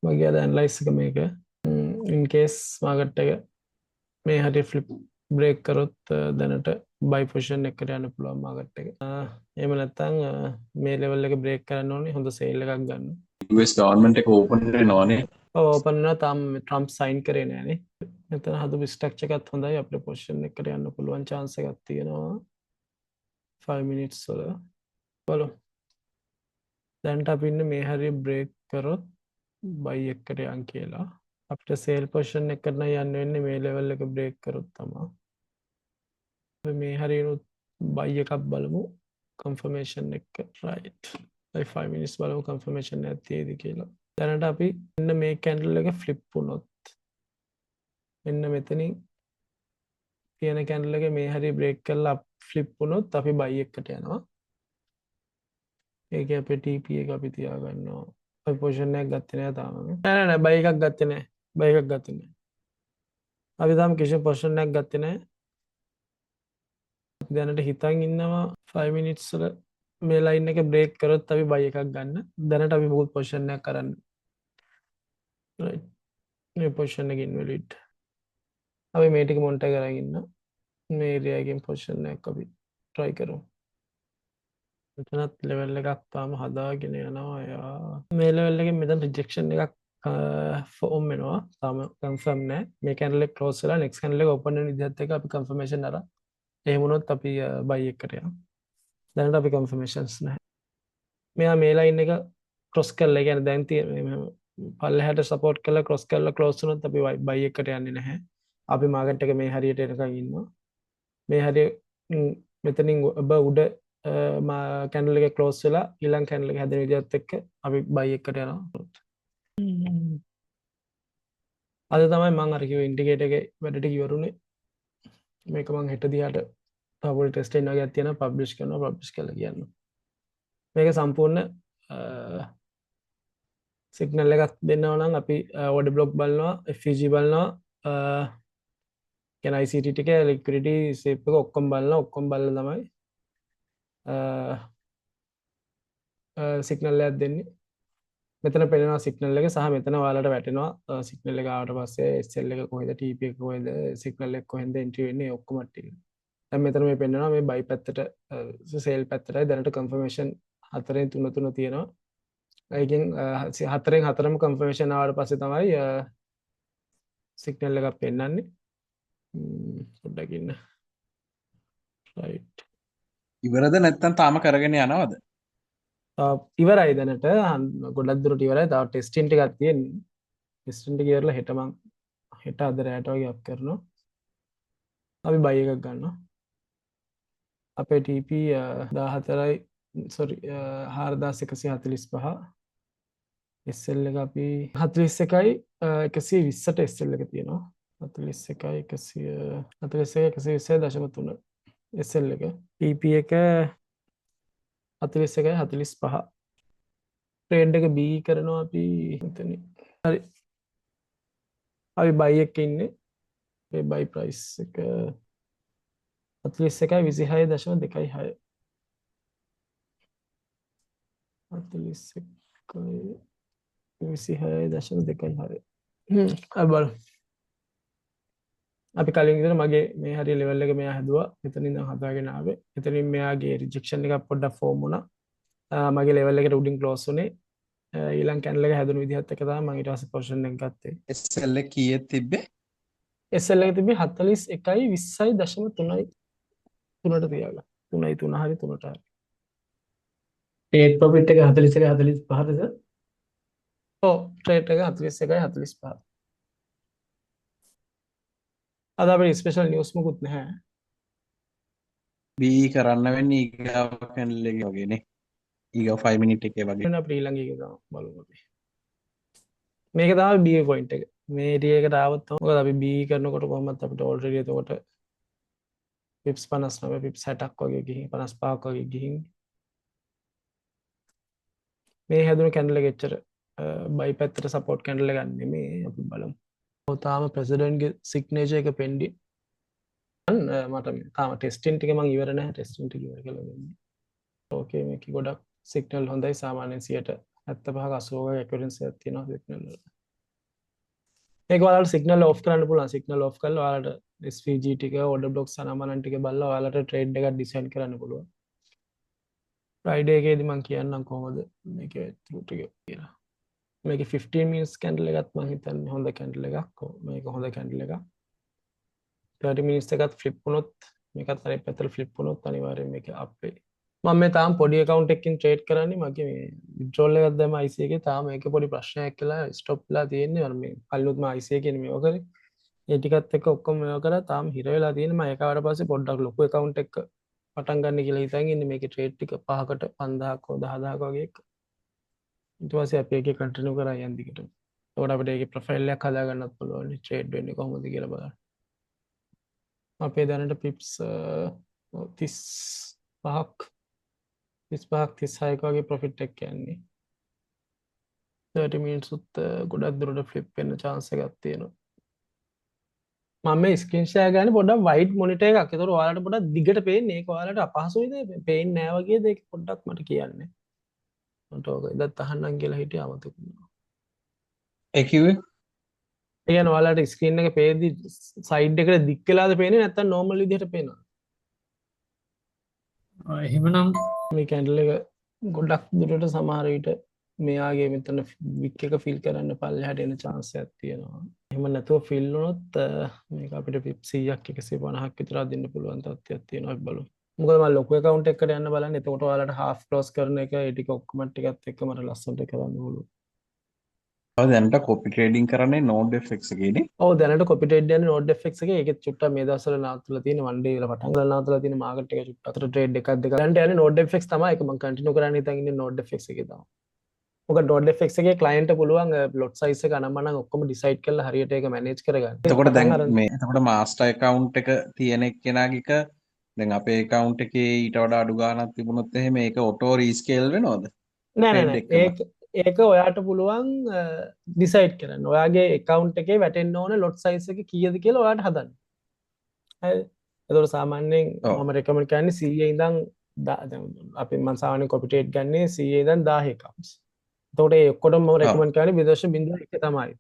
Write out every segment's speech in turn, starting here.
මගේ අද ඇනලයිස් එක මේක ඉන් කේස් මාකට් එක මේ හරි ෆ්ලිප් බ්‍රේක් කරොත් දැනට බයි පොසිෂන් එකට යන්න පුළුවන් මාකට් එක. එහෙම නැත්නම් මේ ලෙවල් එක බ්‍රේක් කරන්න ඕනේ හොඳ සේල් එකක් ගන්න. US ගවර්න්මන්ට් එක ඕපන් වෙනවනේ. ඔව් ඕපන් වෙනවා තාම ට්‍රම්ප් සයින් කරේ නෑනේ. මෙතන හදපු ස්ට්‍රක්චර් එකත් හොඳයි අපිට පොසිෂන් එකට යන්න පුළුවන් chance එකක් තියෙනවා 5 minutes වල. බලමු. දැන්ට අපි ඉන්නේ මේ හරිය බ්‍රේක් කරොත් බයි එකට යන් කියලා. අපිට සේල් පොසිෂන් එකට නම් යන්න වෙන්නේ මේ ලෙවල් එක බ්‍රේක් කරොත් තමයි. මේ හරියනොත් බයි එකක් බලමු කන්ෆර්මේෂන් එක right. 5 minutes බලමු කන්ෆර්මේෂන් එකක් තියෙයිද කියලා. දැනට අපි මෙන්න මේ කැන්ඩල් එක ෆ්ලිප් වුණොත් මෙන්න මෙතනින් තියෙන කැන්ඩල් එක මේ හරිය බ්‍රේක් කරලා ෆ්ලිප් වුණොත් අපි බයි එකට යනවා. ඒක අපේ TP එක අපි තියාගන්නවා. අපි පොසිෂන් එකක් ගත්තේ නෑ තාම. නෑ බයි එකක් ගත්තේ නෑ. බයි එකක් ගත්තේ නෑ. අපි තාම කිසිම පොසිෂන් එකක් ගත්තේ නෑ. දැනට හිතන් ඉන්නවා 5 minutes වල මේ ලයින් එක බ්‍රේක් කරොත් අපි බයි එකක් ගන්න. දැනට අපි මොකද පොසිෂන් එකක් කරන්න. right. මේ පොසිෂන් එකකින් ඉන්වැලිඩ්. අපි මේ ටික මොනිටර් කරගෙන ඉන්න. මේ ඒරියා එකෙන් පොසිෂන් එකක් අපි try කරමු. මෙතනත් ලෙවල් එකක් තාම හදාගෙන යනවා යා. මේ ලෙවල් එකෙන් මෙතන රිජෙක්ෂන් එකක් ෆෝම් වෙනවා. තාම කන්ෆර්ම් නෑ. මේ කැන්ඩල් එක ක්ලෝස් වෙලා නෙක්ස්ට් කැන්ඩල් එක ඕපන් වෙන විදිහත් එක්ක අපි කන්ෆර්මේෂන් අරන් එහෙම වුණොත් අපි බයි එකට යනවා. දැනට අපි කන්ෆර්මේෂන්ස් නැහැ. මෙයා මේ ලයින් එක ක්‍රොස් කරලා කියන්නේ දැන් තියෙන පල්ලෙහාට සපෝට් කරලා ක්‍රොස් කරලා ක්ලෝස් වුණොත් අපි බයි එකට යන්නේ නැහැ. අපි මාකට් එක මේ හරියට එනකන් ඉන්නවා. මේ හරිය මෙතනින් ඔබ උඩ කැන්ඩල් එක ක්ලෝස් වෙලා ඊළඟ කැන්ඩල් එක හැදෙන විදිහත් එක්ක අපි බයි එකට යනවා. අද තමයි මම අර කිව්ව ඉන්ඩිකේටර් එකේ වැඩ ටික ඉවරුනේ. මේක මම හෙට දිහාට තව ටෙස්ට් එකක් වගේක් තියෙනවා පබ්ලිෂ් කරනවා පබ්ලිෂ් කරලා කියන්න. මේක සම්පූර්ණ සිග්නල් එකක් දෙන්නවා නම් අපි ඕඩර් බ්ලොක් බලනවා FEG බලනවා කියන ICT ටික ලික්විඩිටි ස්වීප් එක ඔක්කොම බලනවා ඔක්කොම බලලා තමයි සිග්නල් එකක් දෙන්නේ. මෙතන පෙනෙනවා සිග්නල් එක සහ මෙතන ඔයාලට වැටෙනවා සිග්නල් එක ආවට පස්සේ SL එක කොහෙද TP එක කොහෙද සිග්නල් එක කොහෙන්ද එන්ට්‍රි වෙන්නේ ඔක්කොම ටික. දැන් මෙතන මේ පෙන්නනවා මේ බයි පැත්තට සේල් පැත්තටයි දැනට කන්ෆර්මේෂන් 4න් 3 තියෙනවා. ඒකෙන් 4න් 4ම කන්ෆර්මේෂන් ආවට පස්සේ තමයි සිග්නල් එකක් පෙන්නන්නේ. පොඩ්ඩක් ඉන්න. right. ඉවරද නැත්නම් තාම කරගෙන යනවද? ඉවරයි දැනට ගොඩක් දුරට ඉවරයි. තව ටෙස්ටින් ටිකක් තියෙන්නේ. ටෙස්ටින් ටික ඉවරලා හෙට මං හෙට අද රැට වගේ අප් කරනවා. අපි බයි එකක් ගන්නවා. අපේ TP 14යි sorry 4145 SL එක අපි 41යි 120ට SL එක තියෙනවා 41යි 120.3 SL එක TP එක 41යි 45 ට්‍රේඩ් එක B කරනවා අපි මෙතන හරි අපි බයි එකේ ඉන්නේ මේ බයි ප්‍රයිස් එක 41යි 26.26 41යි 26.26 අබල් අපි කලින් විතර මගේ මේ හරිය ලෙවල් එක මෙයා හැදුවා මෙතනින් ඉඳන් හදාගෙන ආවේ එතනින් මෙයාගේ රිජෙක්ෂන් එකක් පොඩ්ඩක් ෆෝම් වුණා මගේ ලෙවල් එකට උඩින් ක්ලෝස් වුණේ ඊළඟ කැන්ඩල් එක හැදුණු විදිහත් එක තමයි මම ඊට පස්සේ පොසිෂන් එක ගත්තේ SL එක කීයක් තිබ්බේ? SL එක තිබ්බේ 41යි 20.3යි 3ට තියාගන්න 3යි 3 හරි 3ට හරි ටේක් ප්‍රොෆිට් එක 41යි 45ද ඔව් ට්‍රේඩ් එක 41යි 45 අද අපේ ස්පෙෂල් නිවුස් මොකුත් නැහැ B කරන්න වෙන්නේ ඊගාව කැන්ඩල් එකේ වගේනේ. ඊගාව 5 මිනිත් එකේ වගේ. වෙන අපිට ඊළඟ එක තමයි බලමු අපි මේක තමයි B පොයින්ට් එක මේ ඒරියා එකට ආවොත් මොකද අපි B කරනකොට කොහොමද අපිට ඔල්රෙඩි එතකොට පිප්ස් 59 පිප්ස් 60ක් වගේ ගිහින් 55ක් වගේ ගිහින් මේ හැදුණු කැන්ඩල් එක එච්චර බයි පැත්තට සපෝට් කැන්ඩල් එකක් නෙමෙයි අපි බලමු. ඔව් තාම ප්‍රෙසිඩන්ට්ගේ සිග්නේචර් එක පෙන්ඩින් මට තාම ටෙස්ටින් ටික මම ඉවර නැහැ ටෙස්ටින් ටික ඉවර කළා දෙන්නේ. ඕකේ මේක ගොඩක් සිග්නල් හොඳයි සාමාන්‍යයෙන් 75ක 80ක ඇකියුරන්සි එකක් තියෙනවා සිග්නල් වල. ඒක ඔයාලට සිග්නල් ඔෆ් කරන්න පුළුවන්. සිග්නල් ඔෆ් කරලා ඔයාලට SVG ටික order blocks අනමනන් ටික බලලා ඔයාලට ට්‍රේඩ් එකක් ඩිසයින් කරන්න පුළුවන්. ෆ්‍රයිඩේ එකේදී මම කියන්නම් කොහොමද මේකේ through ටික කියලා. මේකේ 15 minutes candle එකත් මම හිතන්නේ හොඳ candle එකක්. මේක හොඳ candle එකක්. 30 minutes එකත් flip වුණොත් මේකත් අනිත් පැත්තට flip වුණොත් අනිවාර්යයෙන් මේක up වෙයි. මම මේ තාම පොඩි account එකකින් trade කරන්නේ. මගේ මේ withdrawal එකක් දැම්ම IC එකේ තාම මේකේ පොඩි ප්‍රශ්නයක් කියලා stop වෙලා තියෙන්නේ. මම මේ කල්ලුත් මම IC එකේ මේව කරේ. ඒ ටිකත් එක්ක ඔක්කොම මේව කරා තාම හිර වෙලා තියෙන්නේ. මම ඒකවට පස්සේ පොඩ්ඩක් ලොකු account එකක පටන් ගන්න කියලා හිතන් ඉන්නේ. මේකේ trade ටික 5කට 5000ක් හෝ 10000ක් වගේ එක. ඊට පස්සේ අපි ඒකේ continue කරා යන් දිගටම. එතකොට අපිට ඒකේ profile එකක් හදා ගන්නත් පුළුවන්. trade වෙන්නේ කොහොමද කියලා බලන්න. අපේ දැනට පිප්ස් 35ක් 36ක වගේ ප්‍රොෆිට් එකක් යන්නේ. 30 minutes උත් ගොඩක් දුරට ෆ්ලිප් වෙන්න chance එකක් තියෙනවා. මම මේ ස්ක්‍රීන් ෂෙයා ගන්න පොඩ්ඩක් වයිඩ් මොනිටර් එකක්. ඒතකොට ඔයාලට පොඩ්ඩක් දිගට පේන්නේ. ඒක ඔයාලට අපහසුයිද? පේන්නේ නැහැ වගේද? ඒක පොඩ්ඩක් මට කියන්න. මට ඔක ඉදත් අහන්නම් කියලා හිටියා අමතක වුණා. ඒ කිව්වේ ඒ කියන්නේ ඔයාලට ස්ක්‍රීන් එක පේද්දි සයිඩ් එකට දික් වෙලාද පේන්නේ නැත්නම් නෝමල් විදිහට පේනවද? එහෙමනම් මේ කැන්ඩල් එක ගොඩක් දුරට සමහර විට මෙයාගේ මෙතන වික් එක ෆිල් කරන්න පල්ලෙහාට එන chance එකක් තියෙනවා. එහෙම නැතුව ෆිල් වුණොත් මේක අපිට පිප් 100ක් 150ක් විතර අදින්න පුළුවන් තත්ත්වයක් තියෙනවා අපි බලමු. මොකද මම ලොකු account එකකට යන්න බලන්නේ. එතකොට ඔයාලට half close කරන එක ඒ ටික ඔක්කොම ටිකත් එක්ක මට ලස්සනට කරන්න ඕනේ. ඔය දැනට copy trading කරන්නේ node fx එකේනේ. ඔව් දැනට copy trade යන්නේ node fx එකේ. ඒකෙත් චුට්ටක් මේ දවස්වල නවත්තලා තියෙන one day වල පටන් ගන්න නවත්තලා තියෙන මාකට් එක චුට්ටක් අතර trade එකක් දෙකක් ගන්න යන්නේ node fx තමයි. ඒක මම continue කරන්න හිතන් ඉන්නේ node fx එකේ තමයි. මොකද node fx එකේ client පුළුවන් lot size එක අනම්මනම් ඔක්කොම decide කරලා හරියට ඒක manage කරගන්න. එතකොට දැන් මේ එතකොට master account එක තියෙන එක්කෙනාගේක දැන් අපේ account එකේ ඊට වඩා අඩු ගාණක් තිබුණොත් එහෙම ඒක auto rescale වෙනවද? නෑ Trade නෑ එකම. ඒක ඔයාට පුළුවන් decide කරන්න. ඔයාගේ account එකේ වැටෙන්න ඕන lot size එක කීයද කියලා ඔයාට හදන්න. හරිද? එතකොට සාමාන්‍යයෙන් ඔව්. මම recommend කරන්නේ 100 ඉඳන් අපි මම සාමාන්‍යයෙන් copy trade ගන්නේ 100 ඉඳන් 1000 accounts. එතකොට ඒ ඔක්කොටම මම recommend කරන්නේ 0.01 තමයි.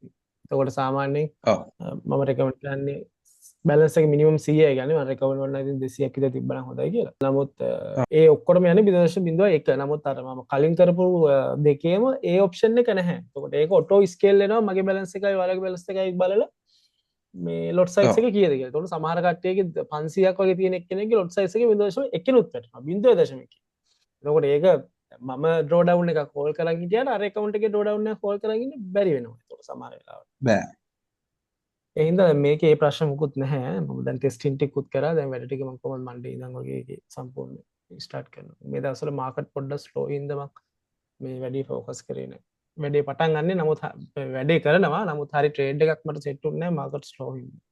එතකොට සාමාන්‍යයෙන් ඔව්. මම recommend කරන්නේ balance එක minimum 100යි ගන්න. මම recommend කරනවා ඉතින් 200ක් විතර තිබ්බනම් හොඳයි කියලා. නමුත් ඒ ඔක්කොටම යන්නේ 0.01. නමුත් අර මම කලින් කරපු දෙකේම ඒ option එක නැහැ. එතකොට ඒක auto scale වෙනවා මගේ balance එකයි ඔයාලගේ balance එකයි බලලා මේ lot size එක කීයද කියලා. එතකොට සමහර කට්ටියගේ 500ක් වගේ තියෙන එක්කෙනෙක්ගේ lot size එක 0.1 නුත් වැටෙනවා. 0.1. එතකොට ඒක මම draw down එකක් call කරන් හිටියට අර account එකේ draw down එකක් call කරන් ඉන්න බැරි වෙනවා. එතකොට සමහර වෙලාවට. බෑ. ඒ හින්දා මේකේ ඒ ප්‍රශ්න මුකුත් නැහැ. මම දැන් ටෙස්ටිං ටිකකුත් කරා. දැන් වැඩ ටික මම කොහොමද මන්ඩේ ඉඳන් වගේ ඒකේ සම්පූර්ණ ස්ටාර්ට් කරනවා. මේ දවස්වල මාකට් පොඩ්ඩක් ස්ලෝ හින්දා මම මේ වැඩි ફોකස් කරේ නැහැ. වැඩේ පටන් ගන්නෙ නමුත් වැඩේ කරනවා. නමුත් හරි ට්‍රේඩ් එකක් මට සෙට් වුනේ නැහැ මාකට් ස්ලෝ හින්දා.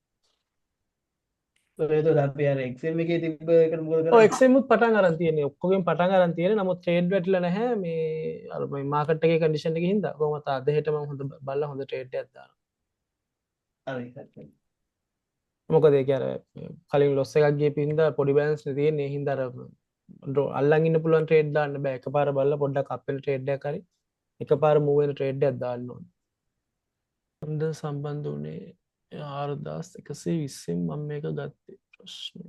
ඒක අපි අර එක්සෙල් එකේ තිබ්බ එකට මොකද ඔව් කරන්නේ? එක්සෙල් මුත් පටන් අරන් තියෙන්නේ. ඔක්කොගෙන් පටන් අරන් තියෙන්නේ. නමුත් ට්‍රේඩ් වැටිලා නැහැ. මේ අර මේ මාකට් එකේ කන්ඩිෂන් එකේ හින්දා. කොහොමද අද හෙට මම හොඳ බලලා හොඳ ට්‍රේඩ් එකක් දානවා. හරි හරි. මොකද ඒක අර කලින් ලොස් එකක් ගියපු හින්දා පොඩි බැලන්ස් නේ තියෙන්නේ. ඒ හින්දා අර අල්ලන් ඉන්න පුළුවන් ට්‍රේඩ් දාන්න බෑ. එකපාර බලලා පොඩ්ඩක් අප් වෙන ට්‍රේඩ් එකක් හරි එකපාර මූව් වෙන ට්‍රේඩ් එකක් දාන්න ඕනේ. හොඳ සම්බන්ධ වුණේ 4120න් මම මේක ගත්තේ. ප්‍රශ්නය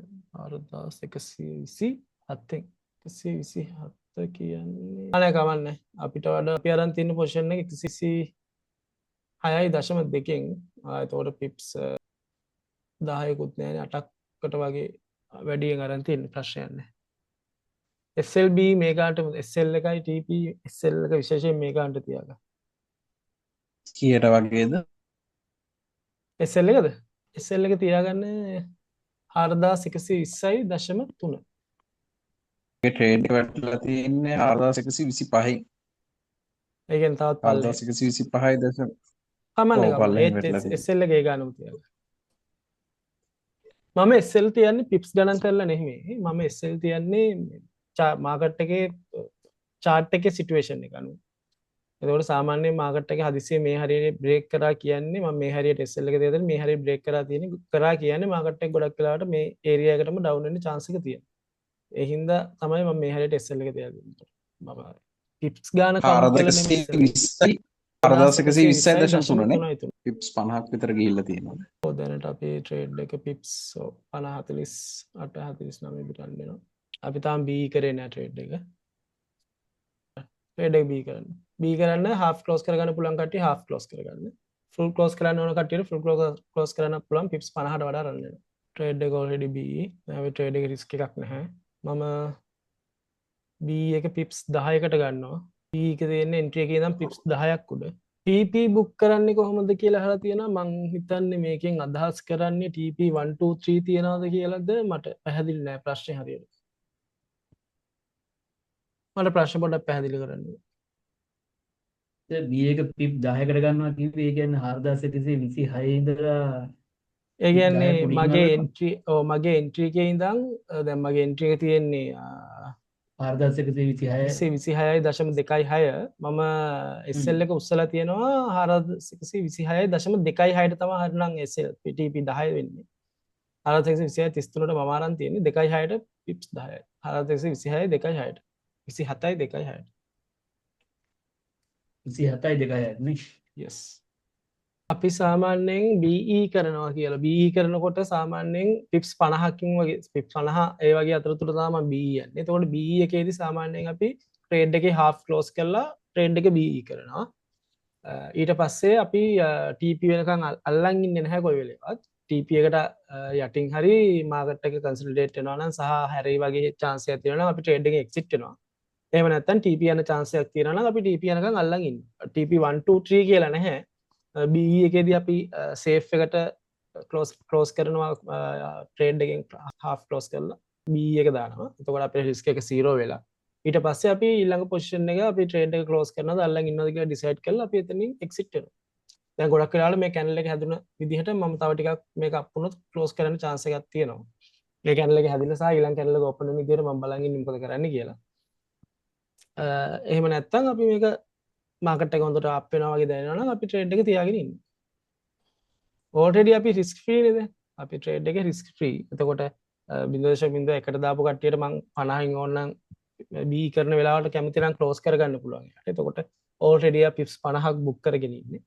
4127න් 127 කියන්නේ අනේ කවන්නේ අපිට වඩා අපි අරන් තියෙන පොසිෂන් එක 126.2න් එතකොට පිප්ස් 10කුත් නෑනේ 8කට වගේ වැඩියෙන් අරන් තියෙන ප්‍රශ්නයක් නෑ. SLB මේකාට SL එකයි TP SL එක විශේෂයෙන් මේකාන්ට තියාගන්න. කීයට වගේද? SL එකද? SL එක තියාගන්න 4120.3. ඒ ට්‍රේඩ් එක වැටලා තියෙන්නේ 4125යි. ඒ කියන්නේ තවත් පල්ලේ. 4125යි දශම. කමන්නේ ඔව්, පල්ලෙන් කමන්නේ. වැටලා තියෙන්නේ. SL එක ඒ ගානම තියාගන්න. මම SL තියන්නේ පිප්ස් ගණන් කරලා නෙමෙයි. මම SL තියන්නේ මාකට් එකේ chart එකේ situation එක අනුව. එතකොට සාමාන්‍යයෙන් මාකට් එකේ හදිස්සියේ මේ හරියට බ්‍රේක් කරා කියන්නේ මම මේ හරියට SL එක තියද්දී මේ හරියට බ්‍රේක් කරා කියන්නේ මාකට් එක ගොඩක් වෙලාවට මේ ඒරියා එකටම ඩවුන් වෙන්න chance එක තියෙනවා. ඒ හින්දා තමයි මම මේ හරියට SL එක තියාගන්නේ. මම පිප්ස් ගාන කවුන්ට් කරලා නෙමෙයි SL එක. 4120යි 4120.3නේ පිප්ස් 50ක් විතර ගිහිල්ලා තියෙනවා. දැනට අපේ ට්‍රේඩ් එක පිප්ස් 50 48 49 විතර යනවා. අපි තාම B කරේ නෑ ට්‍රේඩ් එක. ට්‍රේඩ් එක B කරන්න. B කරන්න half close කරගන්න පුළුවන් කට්ටිය half close කරගන්න. full close කරන්න ඕන කට්ටියට full close කරන්න පුළුවන් පිප්ස් 50ට වඩා රන් වෙනවා. ට්‍රේඩ් එක already B. අපි ට්‍රේඩ් එක රිස්ක් එකක් නැහැ. මම B එක පිප්ස් 10කට ගන්නවා. B එක තියෙන්නේ entry එකේ ඉඳන් පිප්ස් 10ක් උඩ. TP බුක් කරන්නේ කොහොමද කියලා අහලා තියෙනවා. මං හිතන්නේ මේකෙන් අදහස් කරන්නේ TP 1 2 3 තියනවාද කියලාද මට පැහැදිලි නෑ ප්‍රශ්නේ හරියට. මට ප්‍රශ්න පොඩ්ඩක් පැහැදිලි කරන්න. B එක පිප් 10කට ගන්නවා කිව්වේ ඒ කියන්නේ 4126 ඉඳලා ඒ පිප් 10ක් කියන්නේ උඩින් මගේ අල්ලනවා. entry මගේ entry එකේ ඉඳන් දැන් මගේ entry එක තියෙන්නේ 4126 126.26 මම SL එක උස්සලා තියෙනවා 4126.26ට තමයි හරිනම් SL TP 10 වෙන්නේ 4126 33ට මම අරන් තියෙන්නේ 2.6ට පිප්ස් 10යි 4126 2.6ට 27යි 2.6ට 27.26 නේ. yes අපි සාමාන්‍යයෙන් BE කරනවා කියලා BE කරනකොට සාමාන්‍යයෙන් පිප්ස් 50කින් වගේ පිප්ස් 50 ඒ වගේ අතරතුර තමයි BE යන්නේ. එතකොට BE එකේදී සාමාන්‍යයෙන් අපි ට්‍රේඩ් එකේ half close කරලා ට්‍රේඩ් එක BE කරනවා. ඊට පස්සේ අපි TP වෙනකන් අල්ලන් ඉන්නේ නැහැ කොයි වෙලේවත්. TP එකට යටින් හරි මාකට් එක කන්සොලිඩේට් වෙනවා නම් සහ හැරි වගේ chance එකක් තියෙනවා නම් අපි ට්‍රේඩ් එකෙන් exit වෙනවා. එහෙම නැත්නම් TP යන chance එකක් තියෙනවා නම් අපි TP යනකන් අල්ලන් ඉන්නවා. TP 1 2 3 කියලා නැහැ. BE එකේදී අපි සේෆ් එකට ක්ලෝස් කරනවා ට්‍රේඩ් එකෙන් half close කරලා BE එක දානවා. එතකොට අපේ risk එක 0 වෙලා. ඊට පස්සේ අපි ඊළඟ පොසිෂන් එක අපි ට්‍රේඩ් එක ක්ලෝස් කරනවාද අල්ලන් ඉන්නවද කියලා ඩිසයිඩ් කරලා අපි එතනින් එක්සිට් වෙනවා. දැන් ගොඩක් වෙලාවට මේ කැනල් එක හැදුන විදිහට මම තව ටිකක් මේක අප් වුණොත් ක්ලෝස් කරන්න chance එකක් තියෙනවා. මේ කැනල් එක හැදිලා සහ ඊළඟ කැනල් එක ඕපන් වෙන විදිහට මම බලන් ඉන්නේ මොකද කරන්න කියලා. එහෙම නැත්නම් අපි මේක මාකට් එක හොඳට අප් වෙනවා වගේ දැනෙනවා නම් අපි ට්‍රේඩ් එක තියාගෙන ඉන්න. already අපි risk free නේද? අපි ට්‍රේඩ් එකේ risk free. එතකොට 0.1ට දාපු කට්ටියට මම 50න් ඕනනම් B කරන වෙලාවට කැමති නම් ක්ලෝස් කරගන්න පුළුවන්. එතකොට already පිප්ස් 50ක් බුක් කරගෙන ඉන්නේ.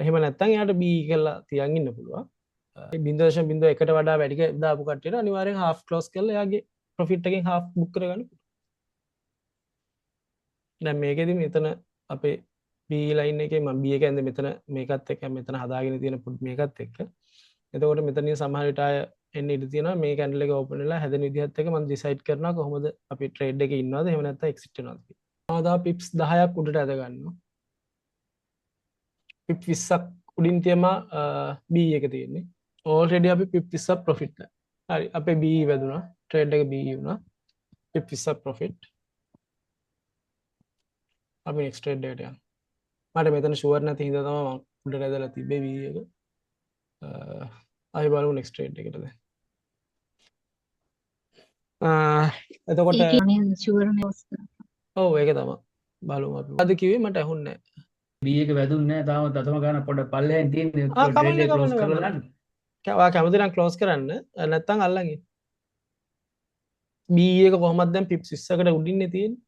එහෙම නැත්නම් එයාට B කරලා තියන් ඉන්න පුළුවන්. 0.1ට වඩා වැඩි දාපු කට්ටියට අනිවාර්යෙන් half close කරලා එයාගේ profit එකෙන් half බුක් කරගන්න පුළුවන්. දැන් මේකෙදි මෙතන අපේ B line එකේ මම B එක ඇඳ මෙතන මේකත් එක්ක මෙතන හදාගෙන තියෙන මේකත් එක්ක. එතකොට මෙතනින් සමහර විට අය එන්න ඉඩ තියෙනවා මේ කැන්ඩල් එක ඕපන් වෙලා හැදෙන විදිහත් එක්ක මම ඩිසයිඩ් කරනවා කොහොමද අපි ට්‍රේඩ් එකේ ඉන්නවද එහෙම නැත්නම් එක්සිට් වෙනවද කියලා. තව පිප්ස් 10ක් උඩට ඇද ගන්නවා. පිප් 20ක් උඩින් තියම B එක තියෙන්නේ. already අපි පිප් 20ක් profit ලා. හරි අපේ B වැදුනා. ට්‍රේඩ් එක B වුණා. පිප් 20ක් profit. අපි next trade එකට යනවා. මට මෙතන ෂුවර් නැති හින්දා තමයි මම උඩට ඇදලා තිබ්බේ B එක. ආයෙ බලමු next trade එකට දැන්. එතකොට ඒ කියන්නේ ෂුවර් නෝස් ඔව් ඒක තමයි. බලමු අපි. අද කිව්වේ මට ඇහුන්නේ නැහැ. B එක වැදුන්නේ නැහැ තාම දතම ගන්න පොඩ්ඩක් පල්ලෙහෙන් තියෙන්නේ ට්‍රේඩ් එක ක්ලෝස් කරලා දාන්න. ඔයා කැමති නම් ක්ලෝස් කරන්න නැත්නම් අල්ලන් ඉන්න. B එක කොහොමද දැන් පිප් 20කට උඩින්නේ තියෙන්නේ.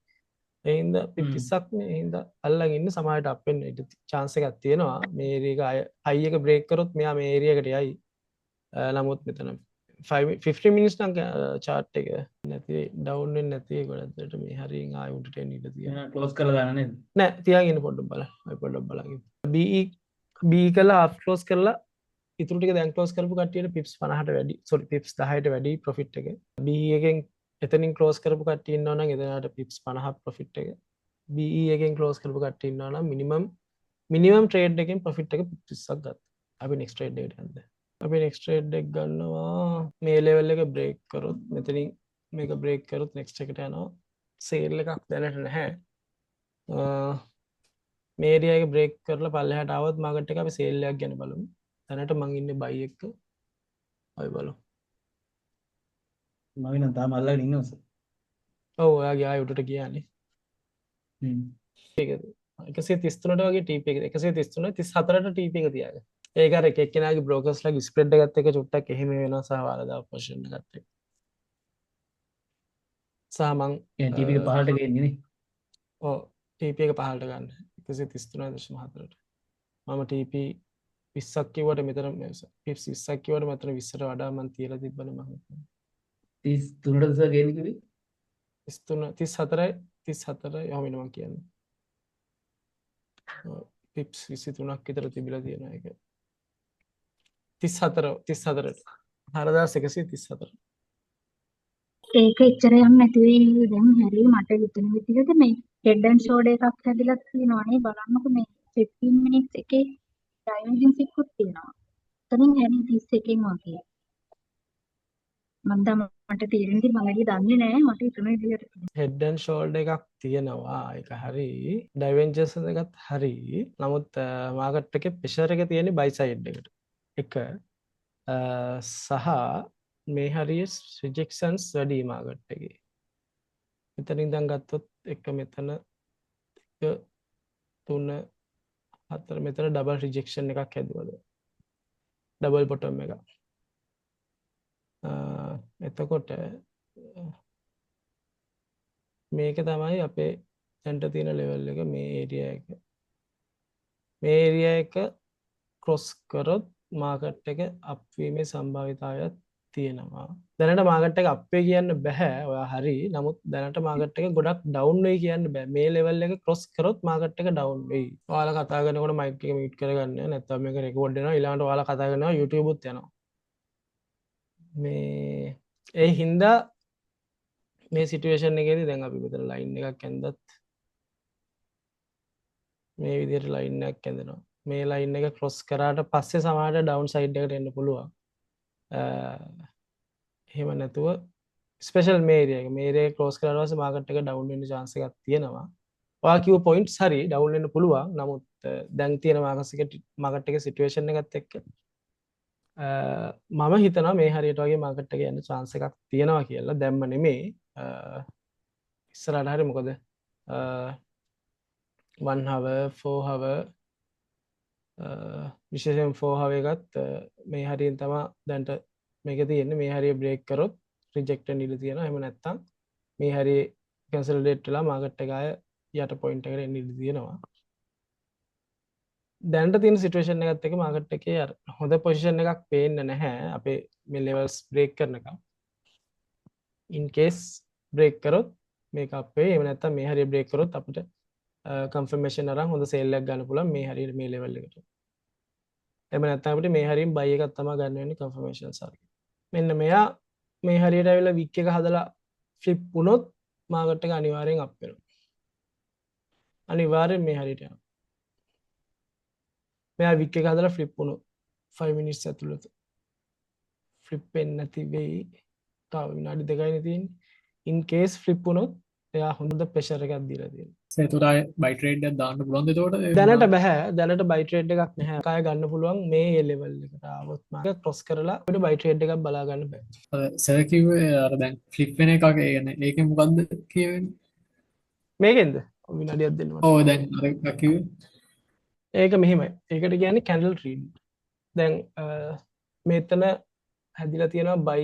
ඒ හින්දා පිප් 20ක් නේ. ඒ හින්දා අල්ලන් ඉන්න සමායට අප් වෙන්න ඉඩ chance එකක් තියෙනවා. මේ ඒරියා එක high එක break කරොත් මෙයා මේ ඒරියා එකට යයි. නමුත් මෙතන 50 minutes නම් chart එක නැති down වෙන්නේ නැති ඒක ගොඩක් මේ හරියෙන් ආයෙ උඩට එන්න ඉඩ තියෙනවා. ක්ලෝස් කරලා දාන්න නේද? නෑ තියාගෙන ඉන්න පොඩ්ඩක් බලන්න. අපි පොඩ්ඩක් බලන්න. BE කළා half close කරලා ඉතුරු ටික දැන් ක්ලෝස් කරපු කට්ටියට පිප්ස් 50ට වැඩි සෝරි පිප්ස් 10ට වැඩි ප්‍රොෆිට් එක. BE එකෙන් එතනින් ක්ලෝස් කරපු කට්ටිය ඉන්නවා නම් එතනට පිප්ස් 50ක් ප්‍රොෆිට් එක. BE එකෙන් ක්ලෝස් කරපු කට්ටිය ඉන්නවා නම් මිනිමම් ට්‍රේඩ් එකෙන් ප්‍රොෆිට් එක පිප්ස් 20ක් ගත්තා. අපි නෙක්ස්ට් ට්‍රේඩ් එකට යන්න. අපි නෙක්ස්ට් ට්‍රේඩ් එක ගන්නවා මේ ලෙවල් එක බ්‍රේක් කරොත් මෙතනින් මේක බ්‍රේක් කරොත් නෙක්ස්ට් එකට යනවා. සේල් එකක් දැනට නැහැ. මේ ඒරියා එක බ්‍රේක් කරලා පල්ලෙහාට ආවොත් මාකට් එක අපි සේල් එකක් ගැන බලමු. දැනට මං ඉන්නේ බයි එක. අපි බලමු. මම නම් තාම අල්ලගෙන ඉන්නවා සර්. ඔව් ඔයා ගියා උඩට ගියානේ. ඒක 133ට වගේ TP එක 133 34ට TP එක තියාගන්න. ඒක අර එක එක්කෙනාගේ බ්‍රෝකර්ස්ලාගේ ස්ප්‍රෙඩ් එකත් එක්ක චුට්ටක් එහෙම වෙනවා සහ වලදා පොසිෂන් එකත් එක්ක. සහ මං يعني TP එක පහළට ගේන්නේ නේ. ඔව් TP එක පහළට ගන්න. 133.4ට. මම TP 20ක් කිව්වට මෙතන පිප්ස් 20ක් කිව්වට මෙතන 20ට වඩා මම තියලා තිබ්බනේ මම හිතන්නේ. 33ට සර් ගේන්න කිව්වේ 33 34යි ඔහොම මම කියන්නේ. පිප්ස් 23ක් විතර තිබිලා තියෙනවා ඒක. 34ට 4134. ඒක එච්චර යන්න නැති වෙයි දැන් හැරි මට හිතෙන විදිහට මේ head and shoulder එකක් හැදිලා තියෙනවා නේ බලන්නකෝ මේ 15 minutes එකේ ඩයිමන්ෂන්ස් එකකුත් තියෙනවා. එතනින් හැරි 31කින් වගේ. මම මට තේරෙන්නේ මම වැඩි දන්නේ නැහැ මට හිතෙන විදිහට. head and shoulder එකක් තියෙනවා ඒක හරි divergence එකත් හරි නමුත් මාකට් එකේ pressure එක තියෙන්නේ buy side එකට. එක සහ මේ හරිය rejections වැඩි මාකට් එකේ. මෙතනින් ඉඳන් ගත්තොත් එක මෙතන 1 3 4 මෙතන double rejection එකක් හැදුවද double bottom එක. එතකොට මේක තමයි අපේ දැන්ට තියෙන level එක මේ area එක. මේ area එක cross කරොත් මාකට් එක up වීමේ සම්භාවිතාවයක් තියෙනවා. දැනට මාකට් එක up වේ කියන්න බෑ. ඔයා හරි. නමුත් දැනට මාකට් එක ගොඩක් down වෙයි කියන්න බෑ. මේ level එක cross කරොත් මාකට් එක down වෙයි. ඔයාලා කතා කරනකොට mic එක mute කරගන්න. නැත්නම් මේක record වෙනවා. ඊළඟට ඔයාලා කතා කරනවා YouTube උත් යනවා. මේ ඒ හින්දා මේ සිටුේෂන් එකේදී දැන් අපි මෙතන ලයින් එකක් ඇඳත් මේ විදිහට ලයින් එකක් ඇඳෙනවා. මේ ලයින් එක ක්‍රොස් කරාට පස්සේ සමහරට ඩවුන් සයිඩ් එකට එන්න පුළුවන්. එහෙම නැතුව ස්පෙෂල් මේ ඒරියා එක මේ ඒරියා එක ක්‍රොස් කරාට පස්සේ මාකට් එක ඩවුන් වෙන්න chance එකක් තියෙනවා. ඔයා කිව්ව පොයින්ට්ස් හරි ඩවුන් වෙන්න පුළුවන්. නමුත් දැන් තියෙන මාකට් එකේ සිටුේෂන් එකත් එක්ක මම හිතනවා මේ හරියට වගේ මාකට් එක යන්න chance එකක් තියෙනවා කියලා. දැම්ම නෙමෙයි. ඉස්සරහට හරි මොකද 1 hour 4 hour විශේෂයෙන් 4 hour එකත් මේ හරියෙන් තමයි දැන්ට මේක තියෙන්නේ. මේ හරිය බ්‍රේක් කරොත් රිජෙක්ට් වෙන්න ඉඩ තියෙනවා. එහෙම නැත්නම් මේ හරිය කන්සෝලිඩේට් වෙලා මාකට් එක ආය යට පොයින්ට් එකට එන්න ඉඩ තියෙනවා. දැන්ට තියෙන සිටුේෂන් එකත් එක්ක මාකට් එකේ අර හොඳ පොසිෂන් එකක් පේන්නේ නැහැ. අපේ මේ ලෙවල්ස් බ්‍රේක් කරනකම්. in case බ්‍රේක් කරොත් මේක අපේ එහෙම නැත්නම් මේ හරිය බ්‍රේක් කරොත් අපිට කන්ෆර්මේෂන් අරන් හොඳ සේල් එකක් ගන්න පුළුවන් මේ හරියට මේ ලෙවල් එකට. එහෙම නැත්නම් අපිට මේ හරියෙන් බයි එකක් තමයි ගන්න වෙන්නේ කන්ෆර්මේෂන්ස් අරගෙන. මෙන්න මෙයා මේ හරියට ඇවිල්ලා වික් එක හදලා ෆ්ලිප් වුණොත් මාකට් එක අනිවාර්යෙන් අප් වෙනවා. අනිවාර්යෙන් මේ හරියට යනවා. මෙයා වික් එක හදලා ෆ්ලිප් වුණොත් 5 minutes ඇතුළත ෆ්ලිප් වෙන්නේ නැති වෙයි. තව විනාඩි 2යිනේ තියෙන්නේ. in case ෆ්ලිප් වුණොත් එයා හොඳ ප්‍රෙෂර් එකක් දීලා තියෙනවා. සේතුරා බයි ට්‍රේඩ් එකක් දාන්න පුළුවන්ද එතකොට? දැනට බෑ. දැනට බයි ට්‍රේඩ් එකක් නැහැ. කාය ගන්න පුළුවන් මේ ලෙවල් එකට ආවොත් මාක ක්‍රොස් කරලා අපිට බයි ට්‍රේඩ් එකක් බලා ගන්න බෑ. සර් කිව්වේ අර දැන් ෆ්ලිප් වෙන එකක් ඒ කියන්නේ ඒකේ මොකද්ද කියවෙන්නේ? මේකෙන්ද? විනාඩියක් දෙන්න මට. ඔව් දැන් අර එකක් කිව්වේ. ඒක මෙහෙමයි. ඒකට කියන්නේ කැන්ඩල් ට්‍රීඩ්. දැන් මෙතන හැදිලා තියෙනවා බයි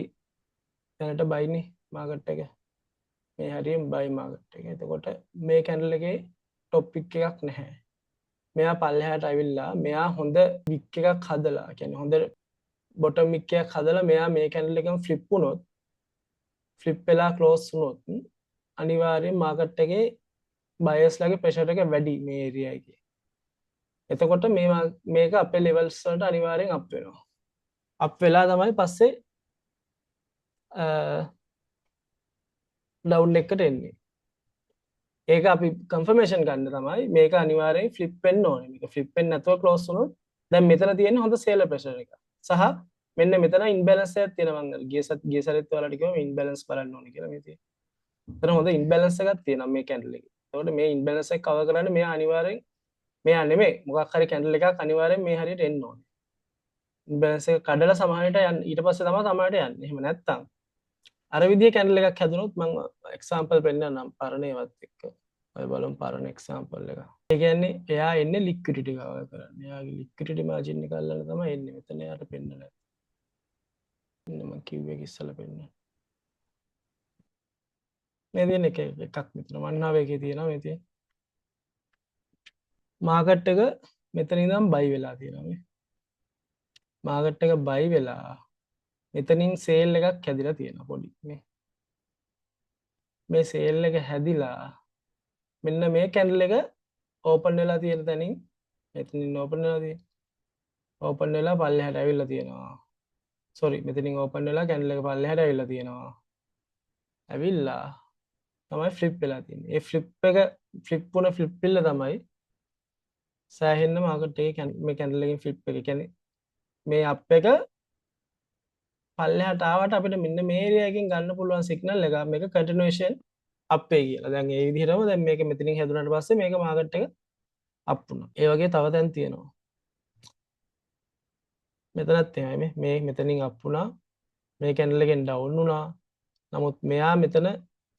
දැනට බයිනේ මාකට් එක. මේ හරියෙන් බයි මාකට් එක. එතකොට මේ කැන්ඩල් එකේ টොප් පික් එකක් නැහැ. මෙයා පල්ලෙහාට අවිල්ලා මෙයා හොඳ වික් එකක් හදලා කියන්නේ හොඳ බොටම් වික් එකක් හදලා මෙයා මේ කැන්ඩල් එකෙන් ෆ්ලිප් වුණොත් ෆ්ලිප් වෙලා ක්ලෝස් වුණොත් අනිවාර්යෙන් මාකට් එකේ බයර්ස්ලාගේ ප්‍රෙෂර් එක වැඩි මේ ඒරියා එකේ. එතකොට මේක අපේ ලෙවල්ස් වලට අනිවාර්යෙන් අප් වෙනවා. අප් වෙලා තමයි පස්සේ ඩවුන් එකට එන්නේ. ඒක අපි කන්ෆර්මේෂන් ගන්න තමයි මේක අනිවාර්යෙන් ෆ්ලිප් වෙන්න ඕනේ. මේක ෆ්ලිප් වෙන්නේ නැතුව ක්ලෝස් වුණොත් දැන් මෙතන තියෙන හොඳ සේලර් ප්‍රෙෂර් එක. සහ මෙන්න මෙතන ඉන්බැලන්ස් එකක් තියෙනවා මං ගිය සැරේත් ඔයාලට කිව්වා මේ ඉන්බැලන්ස් බලන්න ඕනේ කියලා මේ තියෙන. එතන හොඳ ඉන්බැලන්ස් එකක් තියෙනවා මේ කැන්ඩල් එකේ. එතකොට මේ ඉන්බැලන්ස් එක කවර් කරන්න මෙයා අනිවාර්යෙන් මෙයා නෙමෙයි මොකක් හරි කැන්ඩල් එකක් අනිවාර්යෙන් මේ හරියට එන්න ඕනේ. ඉන්බැලන්ස් එක කඩලා සමහරට යන්න ඊට පස්සේ තමයි සමහරට යන්නේ. එහෙම නැත්තම් අර විදිය කැන්ඩල් එකක් හැදුනොත් මම එක්සැම්පල් පෙන්නන්නම් පරණ ඒවත් එක්ක. ඔය බලමු පරණ එක්සැම්පල් එක. ඒ කියන්නේ එයා එන්නේ ලික්විඩිටි කවර් කරන්න. එයාගේ ලික්විඩිටි මාජින් එක අල්ලලා තමයි එන්නේ. මෙතන එයාට පෙන්නලා. ඉන්න මම කිව්වේ ඉස්සලා පෙන්නන්න. මේ දෙන එකක් මෙතන 1 hour එකේ තියෙනවා මේ තියෙන. මාකට් එක මෙතන ඉඳන් බයි වෙලා තියෙනවා මේ. මාකට් එක බයි වෙලා මෙතනින් සේල් එකක් හැදිලා තියෙනවා පොඩි මේ. මේ සේල් එක හැදිලා මෙන්න මේ කැන්ඩල් එක ඕපන් වෙලා තියෙන තැනින් මෙතනින් ඕපන් වෙලා තියෙන. ඕපන් වෙලා පල්ලෙහාට ඇවිල්ලා තියෙනවා. සෝරි මෙතනින් ඕපන් වෙලා කැන්ඩල් එක පල්ලෙහාට ඇවිල්ලා තියෙනවා. ඇවිල්ලා තමයි ෆ්ලිප් වෙලා තියෙන්නේ. ඒ ෆ්ලිප් එක ෆ්ලිප් වුණ ෆ්ලිප් පිල්ල තමයි සෑහෙන්න මාකට් එකේ මේ කැන්ඩල් එකකින් ෆ්ලිප් එක. කියන්නේ මේ අප් එක පල්ලෙහාට ආවට අපිට මෙන්න මේ ඒරියා එකකින් ගන්න පුළුවන් සිග්නල් එක මේක කන්ටිනියුේෂන් අප් එක කියලා. දැන් ඒ විදිහටම දැන් මේක මෙතනින් හැදුනාට පස්සේ මේක මාකට් එක අප් වුණා. ඒ වගේ තව තැන් තියෙනවා. මෙතනත් එහෙමයි මේ මෙතනින් අප් වුණා. මේ කැන්ඩල් එකෙන් ඩවුන් වුණා. නමුත් මෙයා මෙතන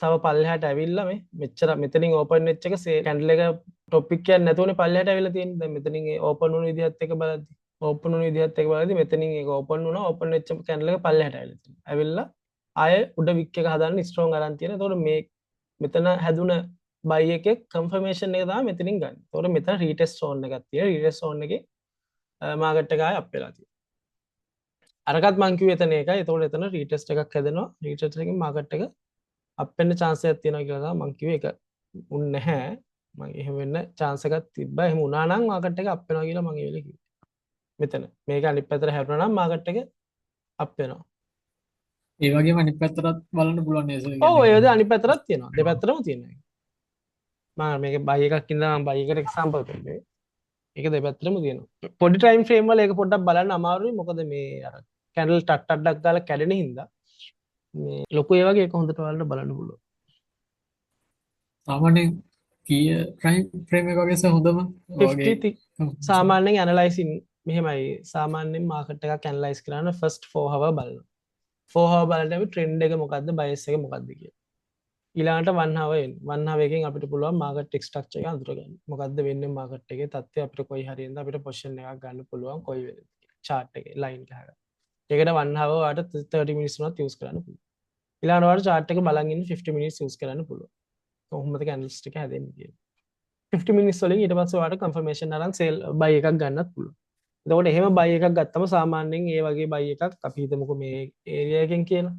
තව පල්ලෙහාට ඇවිල්ලා මේ මෙච්චර මෙතනින් ඕපන් වෙච්ච එක කැන්ඩල් එක ටොපික් එකක් නැතුවනේ පල්ලෙහාට ඇවිල්ලා තියෙන්නේ. දැන් මෙතනින් ඒ ඕපන් වුණු විදිහත් එක බලද්දි ඕපන් වුණු විදිහත් එක බලද්දි මෙතනින් ඒක ඕපන් වුණා. ඕපන් වෙච්ච කැන්ඩල් එක පල්ලෙහාට ඇවිල්ලා තියෙනවා. ඇවිල්ලා ආයෙ උඩ වික් එක හදන්න ස්ට්‍රෝං අරන් තියෙන. ඒතකොට මේ මෙතන හැදුන බයි එකේ කන්ෆර්මේෂන් එක තමයි මෙතනින් ගන්න. ඒතකොට මෙතන රීටෙස්ට් zone එකක් තියෙනවා. රීටෙස්ට් zone එකේ මාකට් එක ආයෙ අප් වෙලා තියෙනවා. අරකත් මං කිව්වේ එතන ඒකයි. ඒතකොට එතන රීටෙස්ට් එකක් හැදෙනවා. රීටෙස්ට් එකකින් මාකට් එක අප් වෙන්න chance එකක් තියෙනවා කියලා තමයි මං කිව්වේ. ඒක උන්නේ නැහැ. මං එහෙම වෙන්න chance එකක් තිබ්බා. එහෙම වුණා නම් මාකට් එක අප් වෙනවා කියලා මං ඒ වෙලේ කිව්වේ. මෙතන මේක අනිත් පැත්තට හැරුණා නම් මාකට් එක අප් වෙනවා. ඒ වගේම අනිත් පැත්තටත් බලන්න පුළුවන් නේද? ඔව් ඒ විදිහ අනිත් පැත්තටත් තියෙනවා. දෙපැත්තටම තියෙනවා. මම මේක බයි එකක් ඉඳලා මම බයි එකට එක්සැම්පල් කරන්නේ. ඒක දෙපැත්තටම තියෙනවා. පොඩි ටයිම් ෆ්‍රේම් වල ඒක පොඩ්ඩක් බලන්න අමාරුයි. මොකද මේ අර කැන්ඩල් ටක් ගාලා කැඩෙන හින්දා මේ ලොකු ඒ වගේ ඒක හොඳට ඔයාලට බලන්න පුළුවන්. සාමාන්‍යයෙන් කීය ටයිම් ෆ්‍රේම් එක වගේ හොඳම 50 සාමාන්‍යයෙන් ඇනලයිසින් මෙහෙමයි. සාමාන්‍යයෙන් මාකට් එකක් ඇනලයිස් කරන්න ෆස්ට් 4 hour බලනවා. 4 hour බලද්දී අපි ට්‍රෙන්ඩ් එක මොකද්ද බයස් එක මොකද්ද කියලා. ඊළඟට 1 hour එන්න. 1 hour එකෙන් අපිට පුළුවන් මාකට් ස්ට්‍රක්චර් එක අඳුරගන්න. මොකද්ද වෙන්නේ මාකට් එකේ තත්ත්වය අපිට කොයි හරියෙන්ද අපිට පොසිෂන් එකක් ගන්න පුළුවන් කොයි වෙලෙද chart එකේ ලයින් ගහගන්න. ඒකට 1 hour වාට 30 minutes උනත් use කරන්න පුළුවන්. ඊළඟට වාට chart එක බලන් ඉන්න 50 minutes use කරන්න පුළුවන්. කොහොමද කැන්ඩල්ස් ටික හැදෙන්නේ කියලා. 50 minutes වලින් ඊට පස්සේ වාට confirmation අරන් sell buy එකක් ගන්නත් පුළුවන්. එතකොට එහෙම buy එකක් ගත්තම සාමාන්‍යයෙන් ඒ වගේ buy එකක් අපි හිතමුකෝ මේ area එකෙන් කියලා.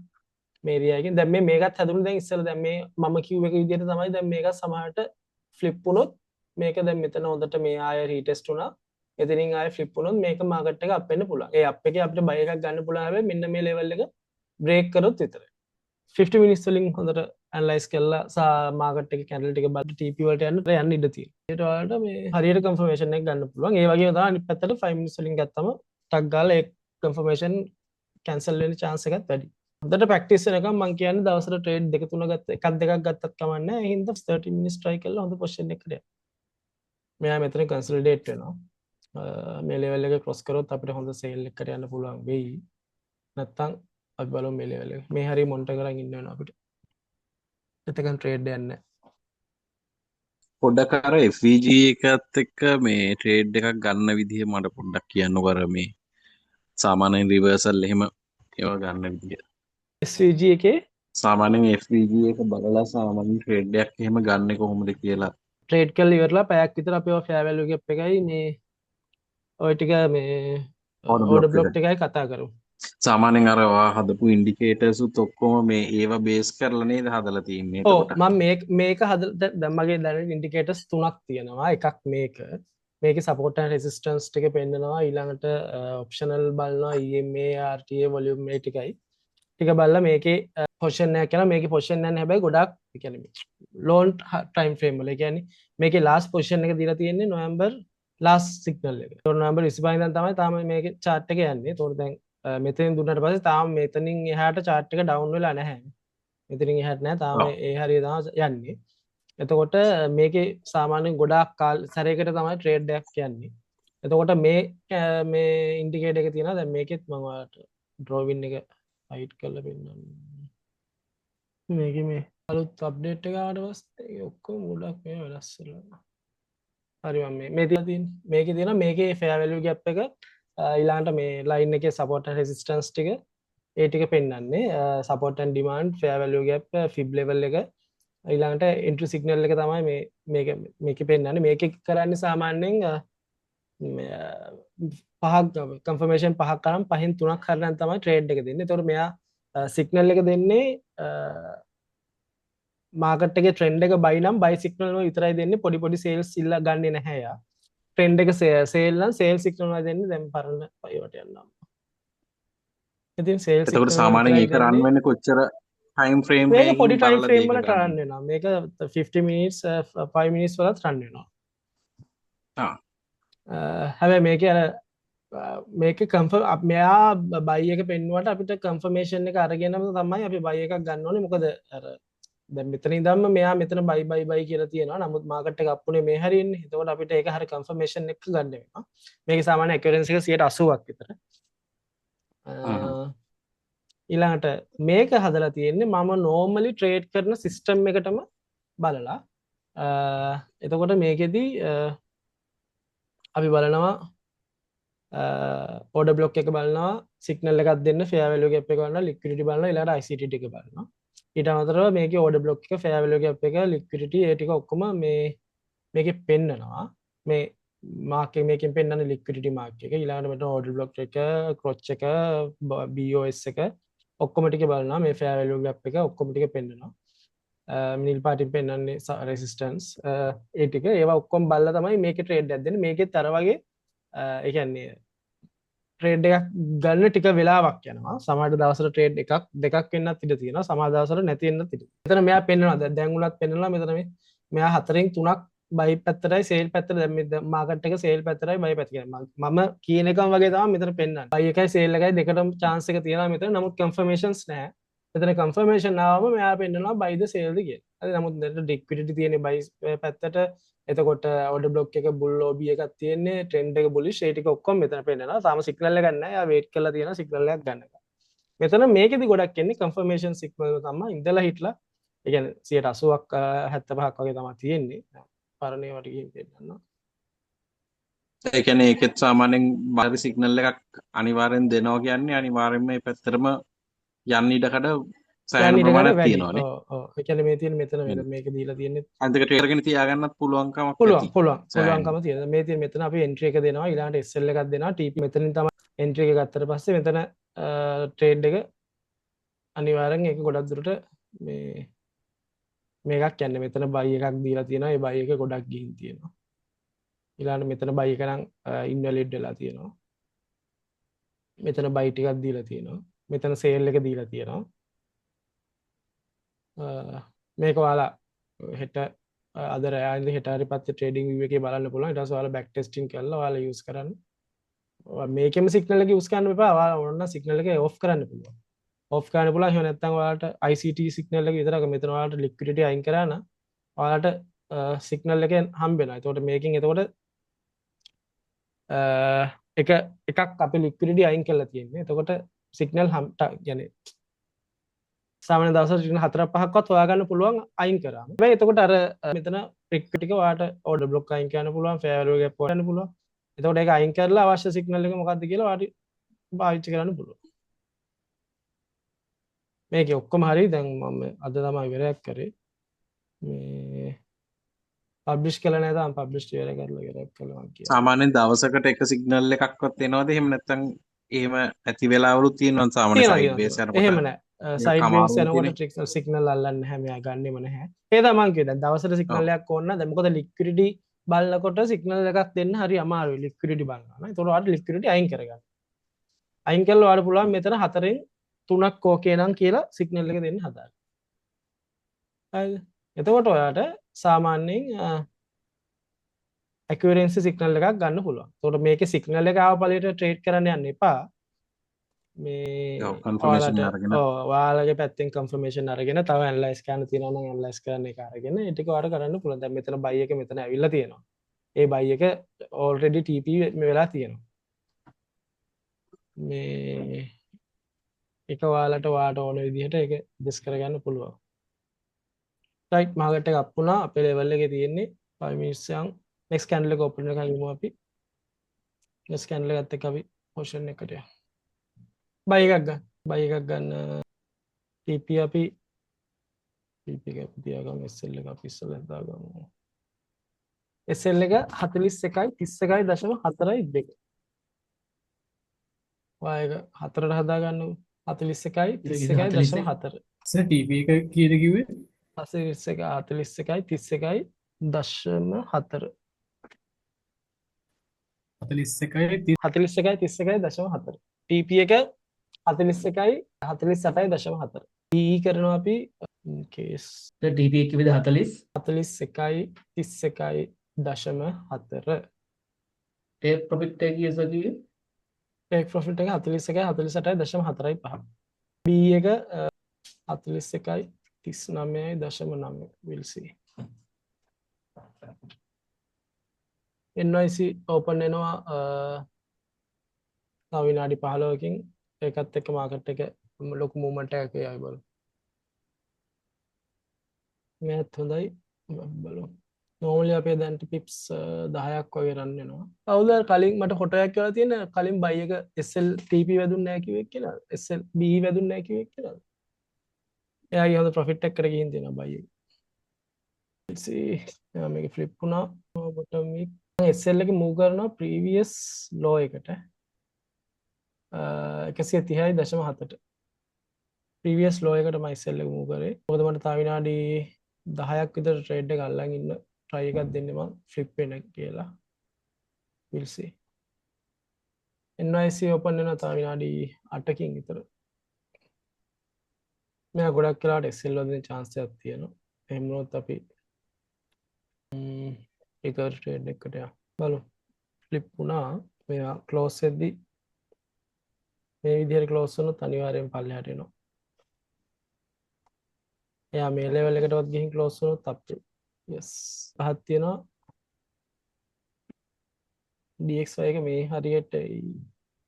මේ area එකෙන් දැන් මේකත් හැදුනේ දැන් ඉස්සෙල්ලා දැන් මේ මම කිව්ව එක විදිහට තමයි දැන් මේක සමහරට flip වුණොත් මේක දැන් මෙතන හොඳට මේ ආය retest වුණා. එතනින් ආය flip වුණොත් මේක market එක up වෙන්න පුළුවන්. ඒ up එකේ අපිට buy එකක් ගන්න පුළුවන් හැබැයි මෙන්න මේ level එක break කරොත් විතරයි. 50 minutes වලින් හොඳට ඇනලයිස් කරලා මාකට් එකේ කැන්ඩල් ටික බලද්දි TP වලට යන්න ඉඩ තියෙනවා. ඒකට ඔයාලට මේ හරියට කන්ෆර්මේෂන් එක ගන්න පුළුවන්. ඒ වගේම තමයි අනිත් පැත්තට 5 minutes වලින් ගත්තම ටක් ගාලා ඒ කන්ෆර්මේෂන් කැන්සල් වෙන්න chance එකත් වැඩි. හොඳට ප්‍රැක්ටිස් වෙනකම් මම කියන්නේ දවසට ට්‍රේඩ් දෙක තුන ගත්ත එකක් දෙකක් ගත්තත් කමක් නැහැ. ඒ හින්දා 30 minutes try කරලා හොඳ පොසිෂන් එකකට යන්න. මෙයා මෙතන කන්සල්ටේට් වෙනවා. මේ ලෙවල් එක ක්‍රොස් කරොත් අපිට හොඳ සේල් එකකට යන්න පුළුවන් වෙයි. නැත්තම් අපි බලමු මේ ලෙවල් එක. මේ හරිය මොනිටර් කරන් ඉන්න වෙනවා අපිට. එතකන් ට්‍රේඩ් යන්නේ. පොඩ්ඩක් අර FVG එකත් එක්ක මේ ට්‍රේඩ් එකක් ගන්න විදිහ මට පොඩ්ඩක් කියන්නකෝ. අර මේ සාමාන්‍යයෙන් රිවර්සල් එහෙම ඒවා ගන්න විදිහ. SVG එකේ සාමාන්‍යයෙන් FVG එක බලලා සාමාන්‍ය ට්‍රේඩ් එකක් එහෙම ගන්නෙ කොහොමද කියලා. ට්‍රේඩ් කරලා ඉවරලා පැයක් විතර අපේ ෆෙයාර් වැලියු ගැප් එකයි මේ ඔය ටික මේ ඕඩර් බ්ලොක් එකයි කතා කරමු. සාමාන්‍යයෙන් අර ඔයා හදපු ඉන්ඩිකේටර්ස් උත් ඔක්කොම මේ ඒවා බේස් කරලා නේද හදලා තියෙන්නේ. ඔව් මම මේක හදලා දැන් මගේ දැන් ඉන්ඩිකේටර්ස් තුනක් තියෙනවා. එකක් මේකේ සපෝට් ඇන්ඩ් රෙසිස්ටන්ස් ටික පෙන්නනවා. ඊළඟට ඔප්ෂනල් බලනවා EMA RTA වොලියුම් මේ ටික බලලා මේකේ පොසිෂන් එකක් කරනවා. මේකේ පොසිෂන් එකක් හැබැයි ගොඩක් ඒ කියන්නේ ලොන් ටයිම් ෆ්‍රේම් වල. ඒ කියන්නේ මේකේ ලාස්ට් පොසිෂන් එක දීලා තියෙන්නේ නොවැම්බර් ලාස්ට් සිග්නල් එක. ඒතකොට නොවැම්බර් 25 ඉඳන් තමයි තාම මේකේ chart එක යන්නේ. ඒතකොට දැන් මෙතනින් දුන්නට පස්සේ තාම මෙතනින් එහාට chart එක down වෙලා නැහැ. මෙතනින් එහාට නැහැ. තාම ඒ හරිය තමයි යන්නේ. එතකොට මේකේ සාමාන්‍යයෙන් ගොඩාක් සැරයකට තමයි ට්‍රේඩ් එකක් යන්නේ. එතකොට මේ ඉන්ඩිකේටර් එක තියෙනවා. දැන් මේකෙත් මම ඔයාලට ඩ්‍රෝවින් එක හයිඩ් කරලා පෙන්නන්නම්. මේකේ මේ අලුත් අප්ඩේට් එක ආවට පස්සේ ඔක්කොම ගොඩක් මේ වෙනස් වෙලා. හරි මම මේ තියෙන්නේ. මේකේ තියෙනවා මේකේ ෆෙයාර් වැලියු ගැප් එක ඊළඟට මේ ලයින් එකේ සපෝට් ඇන්ඩ් රෙසිස්ටන්ස් ටික ඒ ටික පෙන්වන්නේ. Support and demand fair value gap fib level එක ඊළඟට එන්ට්‍රි සිග්නල් එක තමයි මේක පෙන්වන්නේ. මේක කරන්නේ සාමාන්‍යයෙන් පහක් කන්ෆර්මේෂන් පහක් කරන් පහෙන් තුනක් කරන් තමයි ට්‍රේඩ් එක දෙන්නේ. ඒතකොට මෙයා සිග්නල් එක දෙන්නේ මාකට් එකේ ට්‍රෙන්ඩ් එක බයි නම් බයි සිග්නල් වල විතරයි දෙන්නේ. පොඩි පොඩි සේල්ස් ඉල්ල ගන්නේ නැහැ යා. ට්‍රෙන්ඩ් එක සේල් නම් සේල් සිග්නල් වල දෙන්නේ. දැන් පරණ පයවට යනවා. ඉතින් සේල් එතකොට සිග්නල් සාමාන්‍යයෙන් ඒක රන් දෙන්නේ. වෙන්නේ කොච්චර ටයිම් ෆ්‍රේම් මේක එකකින් පොඩි ටයිම් බලලාද ෆ්‍රේම් ඒක වලට ගන්න? රන් වෙනවා. මේක 50 minutes 5 minutes වලත් රන් වෙනවා. හැබැයි මේක අර මේක කන්ෆර්ම් මෙයා බයි එක පෙන්වුවට අපිට කන්ෆර්මේෂන් එක අරගෙනම තමයි අපි බයි එකක් ගන්න ඕනේ. මොකද අර දැන් මෙතන ඉඳන්ම මෙයා මෙතන බයි කියලා තියෙනවා. නමුත් මාකට් එක අප්පුනේ මේ හරියන්නේ. එතකොට අපිට ඒක හරිය කන්ෆර්මේෂන් එක ගන්න වෙනවා. මේකේ සාමාන්‍ය ඇකියුරන්සි එක 80ක් විතර. ඊළඟට මේක හදලා තියෙන්නේ මම නෝමලි ට්‍රේඩ් කරන සිස්ටම් එකටම බලලා එතකොට මේකෙදි අපි බලනවා ඕඩර් බ්ලොක් එක බලනවා සිග්නල් එකක් දෙන්න ෆෙයා වැලියු ගැප් එක බලනවා ලික්විඩිටි බලනවා ඊළඟට ICT ටික බලනවා ඊට අමතරව මේකේ ඕඩර් බ්ලොක් එක ෆෙයා වැලියු ගැප් එක ලික්විඩිටි ඒ ටික ඔක්කොම මේකේ පෙන්නනවා මේ මාක් එක මේකෙන් පෙන්නන්නේ ලික්විඩිටි මාක් එක ඊළඟට මෙතන ඕඩර් බ්ලොක් එක ක්‍රොච් එක BOS එක ඔක්කොම ටික බලනවා මේ ෆෙයා වැලියු ගැප් එක ඔක්කොම ටික පෙන්නනවා නිල් පාටින් පෙන්නන්නේ රෙසිස්ටන්ස් ඒ ටික ඒවා ඔක්කොම බලලා තමයි මේකේ ට්‍රේඩ් එකක් දෙන්නේ මේකෙත් අර වගේ ඒ කියන්නේ ට්‍රේඩ් එකක් ගන්න ටික වෙලාවක් යනවා සමහර දවසට ට්‍රේඩ් එකක් දෙකක් වෙන්නත් ඉඩ තියෙනවා සමහර දවසට නැති වෙන්නත් ඉඩ තියෙනවා මෙතන මෙයා පෙන්නනවා දැන් උනත් පෙන්නනවා මෙතන මෙයා හතරෙන් තුනක් බයි පැත්තටයි සේල් පැත්තට දැන් මේ මාකට් එක සේල් පැත්තටයි බයි පැත්ත කියන්නේ මම කියන එකම වගේ තමයි මෙතන පෙන්නන්නේ බයි එකයි සේල් එකයි දෙකටම chance එක තියෙනවා මෙතන නමුත් confirmations නැහැ මෙතන confirmation ආවම මෙයා පෙන්නනවා බයිද සේල්ද කියලා හරි නමුත් මෙතන liquidity තියෙන්නේ බයි පැත්තට එතකොට order block එක bull OB එකක් තියෙන්නේ trend එක bullish ඒ ටික ඔක්කොම මෙතන පෙන්නනවා තාම signal එකක් නැහැ යා wait කරලා තියෙනවා signal එකක් ගන්නකම් මෙතන මේකෙදි ගොඩක් එන්නේ confirmation signal තමයි ඉඳලා හිටලා ඒ කියන්නේ 80ක් 75ක් වගේ තමයි තියෙන්නේ පරණේ වට ගිහින් පෙන්නනවා ඒ කියන්නේ ඒකෙත් සාමාන්‍යයෙන් බාහිර සිග්නල් එකක් අනිවාර්යෙන් දෙනවා කියන්නේ අනිවාර්යෙන්ම මේ පැත්තටම යන්න ඉඩකඩ සෑහෙන ප්‍රමාණයක් තියෙනවානේ. ඔව් ඒ කියන්නේ මේ තියෙන මෙතන මේක දීලා තියෙන්නේ අන්තික ට්‍රේඩර්ගෙන තියාගන්නත් පුළුවන්කමක් පුළුවන්කම තියෙනවා. මේ තියෙන මෙතන අපි එන්ට්‍රි එක දෙනවා ඊළඟට SL එකක් දෙනවා TP මෙතනින් තමයි එන්ට්‍රි එක ගත්තට පස්සේ මෙතන ට්‍රේඩ් එක අනිවාර්යෙන් ඒක ගොඩක් දුරට මේකක් යන්නේ මෙතන බයි එකක් දීලා තියෙනවා ඒ බයි එක ගොඩක් ගිහින් තියෙනවා. ඊළඟට මෙතන බයි එක නම් ඉන්වැලිඩ් වෙලා තියෙනවා. මෙතන බයි ටිකක් දීලා තියෙනවා. මෙතන සේල් එක දීලා තියෙනවා. මේක ඔයාලා හෙට අද රෑ ඉඳන් හෙට හරි පස්සේ ට්‍රේඩින් view එකේ බලන්න පුළුවන්. ඊට පස්සේ ඔයාලා බෑක් ටෙස්ටිං කරලා ඔයාලා යූස් කරන්න. මේකෙම සිග්නල් එක යූස් කරන්න එපා. ඔයාලා ඕන නම් සිග්නල් එක ඔෆ් කරන්න පුළුවන්. ඔෆ් කරන්න පුළුවන්. එහෙම නැත්නම් ඔයාලට ICT සිග්නල් එක විතරක් මෙතන ඔයාලට ලික්විඩිටි අයින් කරා නම් ඔයාලට සිග්නල් එක හම්බ වෙනවා. එතකොට මේකෙන් එතකොට එකක් අපි ලික්විඩිටි අයින් කරලා තියෙන්නේ. එතකොට සිග්නල් කියන්නේ සාමාන්‍ය දවසට සිග්නල් 4-5ක්වත් හොයාගන්න පුළුවන් අයින් කරාම. හැබැයි එතකොට අර මෙතන ට්‍රික් ටික ඔයාලට ඕඩර් බ්ලොක් අයින් කරන්න පුළුවන්, ෆෙයා වැලියු ගැප් හොයන්න පුළුවන්. එතකොට ඒක අයින් කරලා අවශ්‍ය සිග්නල් එක මොකක්ද කියලා ඔයාලට පාවිච්චි කරන්න පුළුවන්. මේක ඔක්කොම හරි දැන් මම අද තමයි ඉවරයක් කරේ. මේ පබ්ලිෂ් කළා නේද? මම පබ්ලිෂ් ඉවර කරලා ඉවරයක් කළා මම කියන්නේ. සාමාන්‍යයෙන් දවසකට එක සිග්නල් එකක්වත් එනවද? එහෙම නැත්නම් එහෙම ඇති වෙලාවලුත් තියෙනවා සාමාන්‍ය සයිඩ් වේස් යනකොට. එහෙම නැහැ. සයිඩ් වේස් යනකොට ට්‍රික්ස් සිග්නල් අල්ලන්නේ නැහැ. මෙයා ගන්නෙම නැහැ. ඒ තමයි මම කියන්නේ. දවසට සිග්නල් එකක් ඕන නැහැ. දැන් මොකද ලික්විඩිටි බලනකොට සිග්නල් එකක් දෙන්න හරි අමාරුයි ලික්විඩිටි බලනවා. ඒතකොට ඔයාලට ලික්විඩිටි අයින් කරගන්න. අයින් කළා ඔයාලට පුළුවන් මෙතන 4න් 3ක් ඕකේ නම් කියලා සිග්නල් එක දෙන්න හදාගන්න. හරිද? එතකොට ඔයාලට සාමාන්‍යයෙන් accuracy සිග්නල් එකක් ගන්න පුළුවන්. එතකොට මේකේ සිග්නල් එක ආව ඵලයට ට්‍රේඩ් කරන්න යන්න එපා. මේ ඔයාලගේ පැත්තෙන් කන්ෆර්මේෂන් අරගෙන තව ඇනලයිස් කරන්න තියෙනවා නම් ඇනලයිස් කරන්න එක අරගෙන ඒ ටික ඔයාලට කරන්න පුළුවන්. දැන් මෙතන බයි එක මෙතන ඇවිල්ලා තියෙනවා. ඒ බයි එක already TP වෙලා තියෙනවා. මේ එක ඔයාලට ඕන විදිහට ඒක ඇඩ්ජස්ට් කරගන්න පුළුවන්. රයිට් මාකට් එක අප් වුණා. අපේ ලෙවල් එකේ තියෙන්නේ 5 minutes යන් next candle එක open එකක් ගමු අපි. next candle එකත් එක්ක අපි position එකට යමු. buy එකක් ගන්න. buy එකක් ගන්න TP අපි TP එක අපි තියාගමු SL එක අපි ඉස්සෙල්ලා දාගමු SL එක 41.31.4.2 වායක 4ට හදාගන්නකො 41.31.4 සර් TP එක කීයද කිව්වේ 41.31.4 41යි 41.31.4 TP එක 41.48.4 PE කරනවා අපි කේස් TP එක විද 40 41.31.4 ටේක් ප්‍රොෆිට් එක කීයද කිව්වේ ටේක් ප්‍රොෆිට් එක 41.48.4.5 B එක 41.39.9 we'll see NYC open වෙනවා තව විනාඩි 15කින් ඒකත් එක්ක මාකට් එක ලොකු මූවමන්ට් එකක් එයි බලමු මේත් හොඳයි බලමු normally අපේ දැන්ට pips 10ක් වගේ රන් වෙනවා කවුද කලින් මට හොටයක් කියලා තියෙන කලින් buy එක SL TP වැදුන්නේ නැහැ කිව්වේ කියලා SL BE වැදුන්නේ නැහැ කිව්වේ කියලා එයාගේ හොඳ profit එකක් කරගෙන ගිහින් තියෙනවා buy එක let's see මේක flip වුණා bottom week SL එක move කරනවා previous low එකට 130.7ට previous low එකට මම SL එක move කරේ මොකද මට තව විනාඩි 10ක් විතර trade එක අල්ලන් ඉන්න try එකක් දෙන්න මම flip වෙන කියලා we'll see NYC open වෙනවා තව විනාඩි 8කින් විතර මෙයා ගොඩක් වෙලාවට SL වදින chance එකක් තියෙනවා එහෙම වුණොත් අපි ඒක trade එකකට යමු බලමු flip වුණා මෙයා close වෙද්දි මේ විදිහට close වුණොත් අනිවාර්යෙන් පල්ලෙහාට එනවා එයා මේ level එකටවත් ගිහින් close වුණොත් අපේ yes පහක් තියෙනවා DXY එක මේ හරියට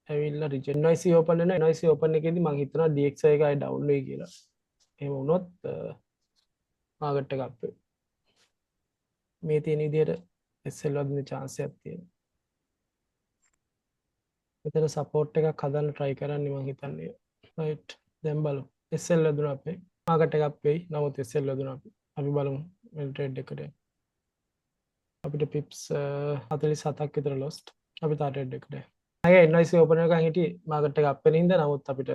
ඇවිල්ලා reject NYC open වෙනවා NYC open එකේදී මම හිතනවා DXY එක ආයි down වෙයි කියලා එහෙම වුණොත් මාකට් එක up වෙයි මේ තියෙන විදිහට SL වදින chance එකක් තියෙනවා මෙතන support එකක් හදන්න try කරන්නේ මම හිතන්නේ right දැන් බලමු SL වැදුණා අපේ මාකට් එක up වෙයි නමුත් SL වැදුණා අපි බලමු මේ trade එකට අපිට pips 47ක් විතර lost අපි තා trade එකට අය NYC open එකකින් හිටියේ මාකට් එක up වෙන හින්දා නමුත් අපිට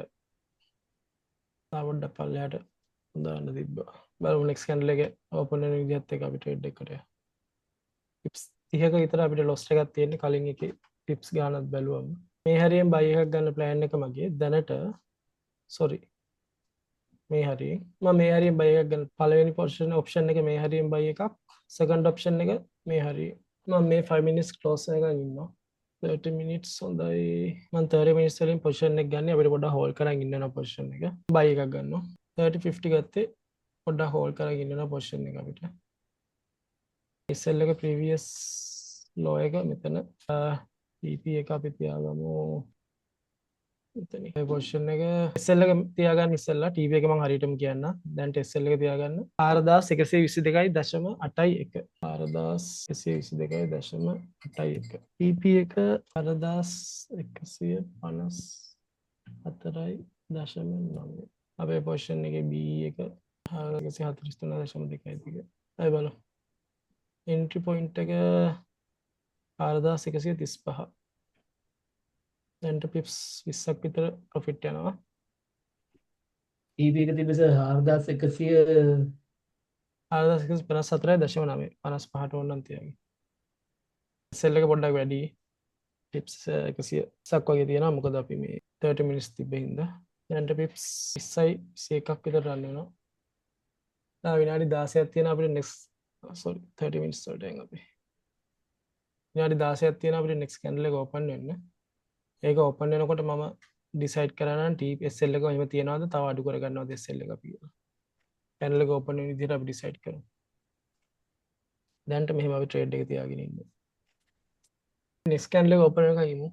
තා පොඩ්ඩක් පල්ලෙහාට දාන්න තිබ්බා බලමු next candle එක open වෙන විදිහත් එක්ක අපි trade එකට pips 30ක විතර අපිට lost එකක් තියෙන්නේ කලින් එකේ pips ගානක් බැලුවම මේ හරියෙන් buy එකක් ගන්න plan එක මගේ දැනට sorry මේ හරියෙන් මම මේ හරියෙන් buy එකක් ගන්න පළවෙනි position option එක මේ හරියෙන් buy එකක් second option එක මේ හරියෙන් මම මේ 5 minutes close එකකින් ඉන්නවා 30 minutes හොඳයි මම 30 minutes වලින් position එක ගන්න අපිට පොඩ්ඩක් hold කරන් ඉන්න වෙනවා position එක buy එකක් ගන්නවා 30 50 ගත්තේ පොඩ්ඩක් hold කරන් ඉන්න වෙනවා position එක අපිට SL එක previous low එක මෙතන TP එක අපි තියාගමු මෙතන මේ position එක SL එක තියාගන්න ඉස්සෙල්ලා TP එක මම හරියටම කියන්න දැන් SL එක තියාගන්න 4122.81 4122.81 TP එක 4154.9 අපේ position එකේ B එක 143.2 අය බලමු entry point එක 4135 දැන්ට pips 20ක් විතර profit යනවා TP එක තිබෙස 4100 4154.9 55ට ඕනනම් තියාගන්න SL එක පොඩ්ඩක් වැඩි pips 100ක් වගේ තියෙනවා මොකද අපි මේ 30 minutes තිබ්බේ හින්දා දැන්ට pips 20ක් විතර run වෙනවා දැන් විනාඩි 16ක් තියෙනවා අපිට next sorry 30 minutes වලට යන් අපි විනාඩි 16ක් තියෙනවා අපිට next candle එක open වෙන්න ඒක open වෙනකොට මම decide කරනවා නම් TP SL එක එහෙම තියනවාද තව අඩු කරගන්නවද SL එක අපි කියලා candle එක open වෙන විදිහට අපි decide කරමු දැන්ට මෙහෙම අපි trade එක තියාගෙන ඉන්නවා next candle එක open එකක් ගිමු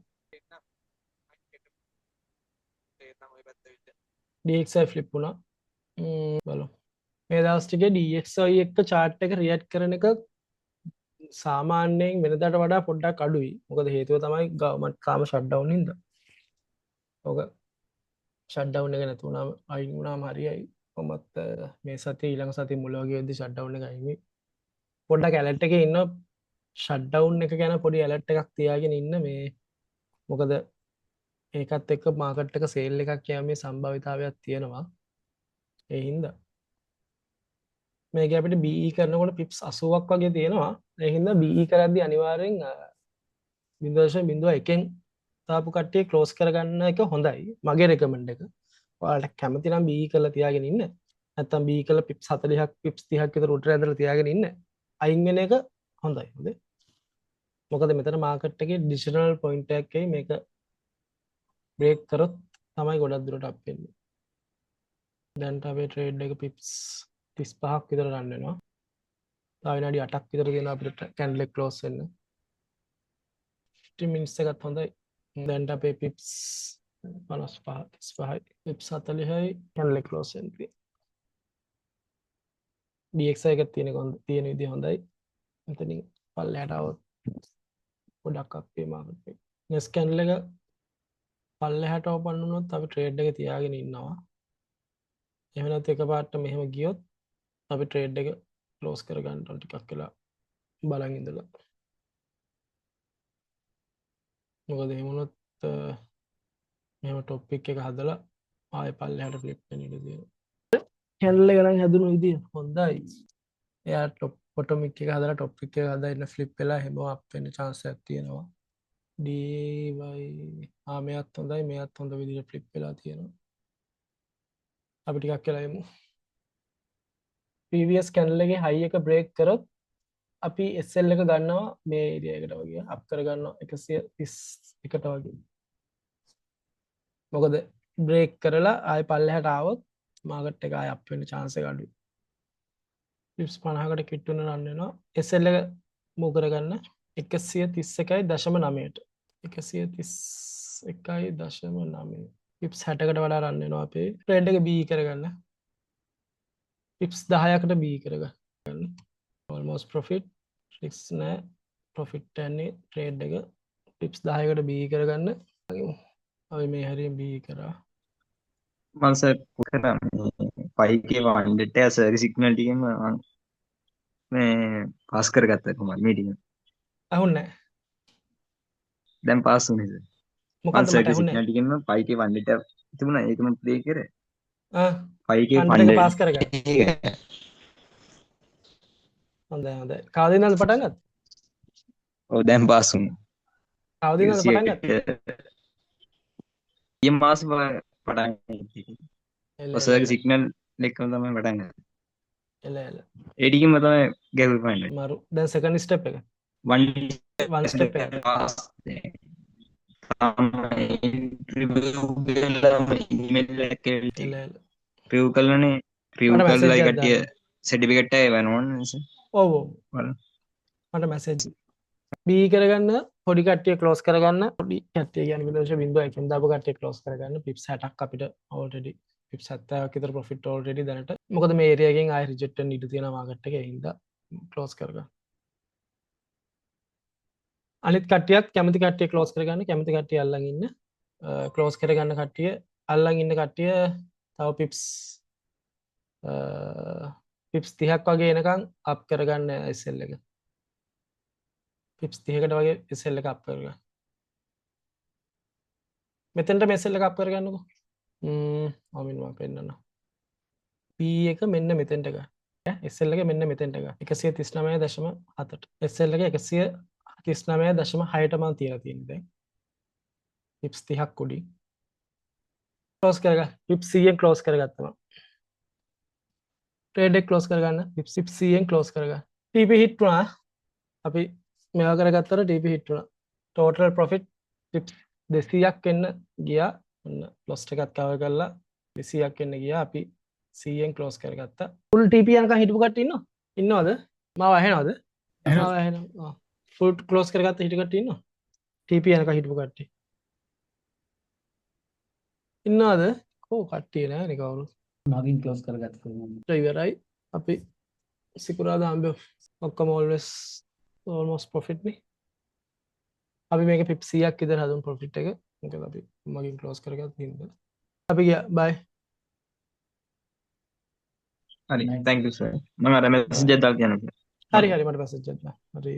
DXY flip වුණා බලමු මේ දවස් ටිකේ DXY එක්ක chart එක react කරන එක සාමාන්‍යයෙන් වෙනදාට වඩා පොඩ්ඩක් අඩුයි මොකද හේතුව තමයි ගවර්න්මන්ට් තාම ෂට් ඩවුන් හින්දා ඔක ෂට් ඩවුන් එක නැතුණාම අයින් වුණාම හරියයි කොමත් මේ සති ඊළඟ සති මුල වගේ වෙද්දි ෂට්ඩවුන් එක අයිමි. පොඩ්ඩක් ඇලර්ට් එකේ ඉන්න ෂට්ඩවුන් එක ගැන පොඩි ඇලර්ට් එකක් තියාගෙන ඉන්න මේ මොකද ඒකත් එක්ක මාකට් එක සේල් එකක් යෑමේ සම්භාවිතාවයක් තියෙනවා. ඒ හින්දා මේක අපිට BE කරනකොට පිප්ස් 80ක් වගේ තියෙනවා. ඒ හින්දා BE කරද්දී අනිවාර්යෙන් 0.01න් තාපු කට්ටිය ක්ලෝස් කරගන්න එක හොඳයි. මගේ රෙකමන්ඩ් එක. ඔයාලට කැමති නම් BE කරලා තියාගෙන ඉන්න. නැත්තම් BE කරලා පිප්ස් 40ක් පිප්ස් 30ක් විතර උඩට ඇදලා තියාගෙන ඉන්න. අයින් වෙන එක හොඳයි. හොඳේ. මොකද මෙතන මාකට් එකේ ඩිෂනල් පොයින්ට් එකක් එයි මේක බ්‍රේක් කරොත් තමයි ගොඩක් දුරට අප් වෙන්නේ. දැන් අපේ ට්‍රේඩ් එක පිප්ස් 35ක් විතර රන් වෙනවා. තව විනාඩි 8ක් විතර තියෙනවා අපිට කැන්ඩල් එක ක්ලෝස් වෙන්න. 15 මිනිත්ස් එකත් හොඳයි. දැන් අපේ පිප්ස් 55 35යි පිප්ස් 40යි කැන්ඩල් එක ක්ලෝස් වෙන්න තියෙන්නේ. DXY එකක් තියෙන විදිහ හොඳයි. එතනින් පල්ලෙහාට આવොත් ගොඩක් අපේ මාකට් එක. නෙස් කැන්ඩල් එක පල්ලෙහාට ඕපන් වුණොත් අපි ට්‍රේඩ් එක තියාගෙන ඉන්නවා. එහෙම නැත්නම් එකපාරට මෙහෙම ගියොත් අපි ට්‍රේඩ් එක ක්ලෝස් කරගන්න ඕන ටිකක් වෙලා බලන් ඉඳලා. මොකද එහෙම වුණොත් මෙහෙම ටොපික් එක හදලා ආයෙ පල්ලෙහාට ෆ්ලිප් වෙන්න ඉඩ තියෙනවා. කැන්ඩල් එක නම් හැදුණු විදිය හොඳයි. එයා ටොප් බොටොමික් එක හදලා ටොප් එක හදාගෙන ෆ්ලිප් වෙලා හැම අප් වෙන්න chance එකක් තියෙනවා. DY මෙයත් හොඳයි මෙයත් හොඳ විදිහට ෆ්ලිප් වෙලා තියෙනවා. අපි ටිකක් වෙලා යමු. previous candle එකේ high එක break කරොත් අපි SL එක ගන්නවා මේ area එකට වගේ අප් කර ගන්නවා 131ට වගේ. මොකද break කරලා ආයෙ පල්ලෙහාට ආවොත් මාකට් එක ආයෙ අප් වෙන්න chance එක අඩුයි. pips 50කට කිට්ටුන රන් වෙනවා. SL එක මූව් කරගන්න 131.9ට 131.9 pips 60කට වඩා රන් වෙනවා අපේ ට්‍රේඩ් එක BE කරගන්න. pips 10කට BE කරගන්න. almost profit 6 නෑ profit යන්නේ ට්‍රේඩ් එක pips 10කට BE කරගන්න. අපි මේ හැරියෙන් BE කරා. මම සර් කරා පයිකේ වන්ඩට සරි සිග්නල් ටිකම මේ පාස් කරගත්ත කොහමද මේ ටික අහුන්නේ නැහැ. දැන් පාස් වුනේ සර් මොකද්ද මම මට සර් අහුන්නේ සිග්නල් ටිකම පයිකේ වන්ඩට තිබුණා ඒකම ප්ලේ කරේ ආ පයිකේ ෆන්ඩ් එක වන්ඩට පාස් කරගන්න. හොඳයි හොඳයි. කවද ඉඳන්ද පටන් ගත්තේ? ඔව් දැන් පාස් වුණා කවද ඉඳන්ද පටන් ගත්තේ? ඊයේ මාස පටන් ගත්තා එල ඔසර්ගේ සිග්නල් එකම තමයි පටන් ගත්තේ එල එල ඒ ටිකම තමයි ගැහුවේ ෆයිනල් මරු. දැන් සෙකන්ඩ් ස්ටෙප් එක. වන් වන් ස්ටෙප් එක. පාස් ඊමේල් එකේ එල එල. රිව් කළානේ රිව් මට කළා message එකක් කට්ටිය දාන්න. සර්ටිෆිකේට් එක වෙනවනේ සර් ඔව් ඔව්. බලන්න මට මැසේජ් BE කරගන්න පොඩි කට්ටිය ක්ලෝස් කරගන්න පොඩි කට්ටිය කියන්නේ විදේශ 0.1 දාපු කට්ටිය ක්ලෝස් කරගන්න පිප්ස් 60ක් අපිට ඔල්රෙඩි පිප්ස් 70ක් විතර ප්‍රොෆිට් ඔල්රෙඩි දැනට මොකද මේ ඒරියා එකෙන් ආයෙ රිජෙක්ට් වෙන්න ඉඩ තියෙනවා මාකට් එකේ ඒ හින්දා ක්ලෝස් කරගන්න අනිත් කට්ටියත් කැමති කට්ටිය ක්ලෝස් කරගන්න කැමති කට්ටිය අල්ලන් ඉන්න ක්ලෝස් කරගන්න කට්ටිය අල්ලන් ඉන්න කට්ටිය තව පිප්ස් 30ක් වගේ එනකන් අප් කරගන්න SL එක පිප්ස් 30කට වගේ SL එක අප් කරගන්න. මෙතෙන්ට SL එක අප් කරගන්නකෝ. ඔමින් මම පෙන්නන්න. P එක මෙන්න මෙතෙන්ට ගන්න. SL එක මෙන්න මෙතෙන්ට ගන්න. 139.7ට. SL එක 139.6ට මම තියලා තියෙන්නේ දැන්. පිප්ස් 30ක් උඩින්. ක්ලෝස් කරගන්න. පිප්ස් 100ෙන් ක්ලෝස් කරගත්තා මම. ට්‍රේඩ් එක ක්ලෝස් කරගන්න. පිප්ස් 100ෙන් ක්ලෝස් කරගන්න. TP හිට් වුණා. අපි මේවා කරගත්තට TP හිට් වුණා. ටෝටල් ප්‍රොෆිට් ටිප්ස් 200ක් එන්න ගියා. ඔන්න ලොස් එකත් කවර් කරලා 200ක් එන්න ගියා. අපි 100ෙන් ක්ලෝස් කරගත්තා. ෆුල් TP යනකම් හිටපු කට්ටිය ඉන්නවද? ඉන්නවද? මාව ඇහෙනවද? මාව ඇහෙනවා. ෆුල් ක්ලෝස් කරගත්ත හිටපු කට්ටිය ඉන්නවද? TP යනකම් හිටපු කට්ටිය. ඉන්නවද? කොහොම කට්ටිය නෑ නේ කවුරු. මගින් ක්ලෝස් කරගත්තා මම. ඉවරයි. අපි සිකුරාදා හම්බෙමු. ඔක්කොම almost profit නේ. අපි මේක පිප් 100ක් විතර හදුන් ප්‍රොෆිට් එක. මොකද අපි මගින් ක්ලෝස් කරගත්ත හින්දා. අපි ගියා. බයි. හරි Nice. thank you sir මම අර message එක දාලා කියනවා හරි හරි මට මැසේජ් එකක් දාන්න. හරි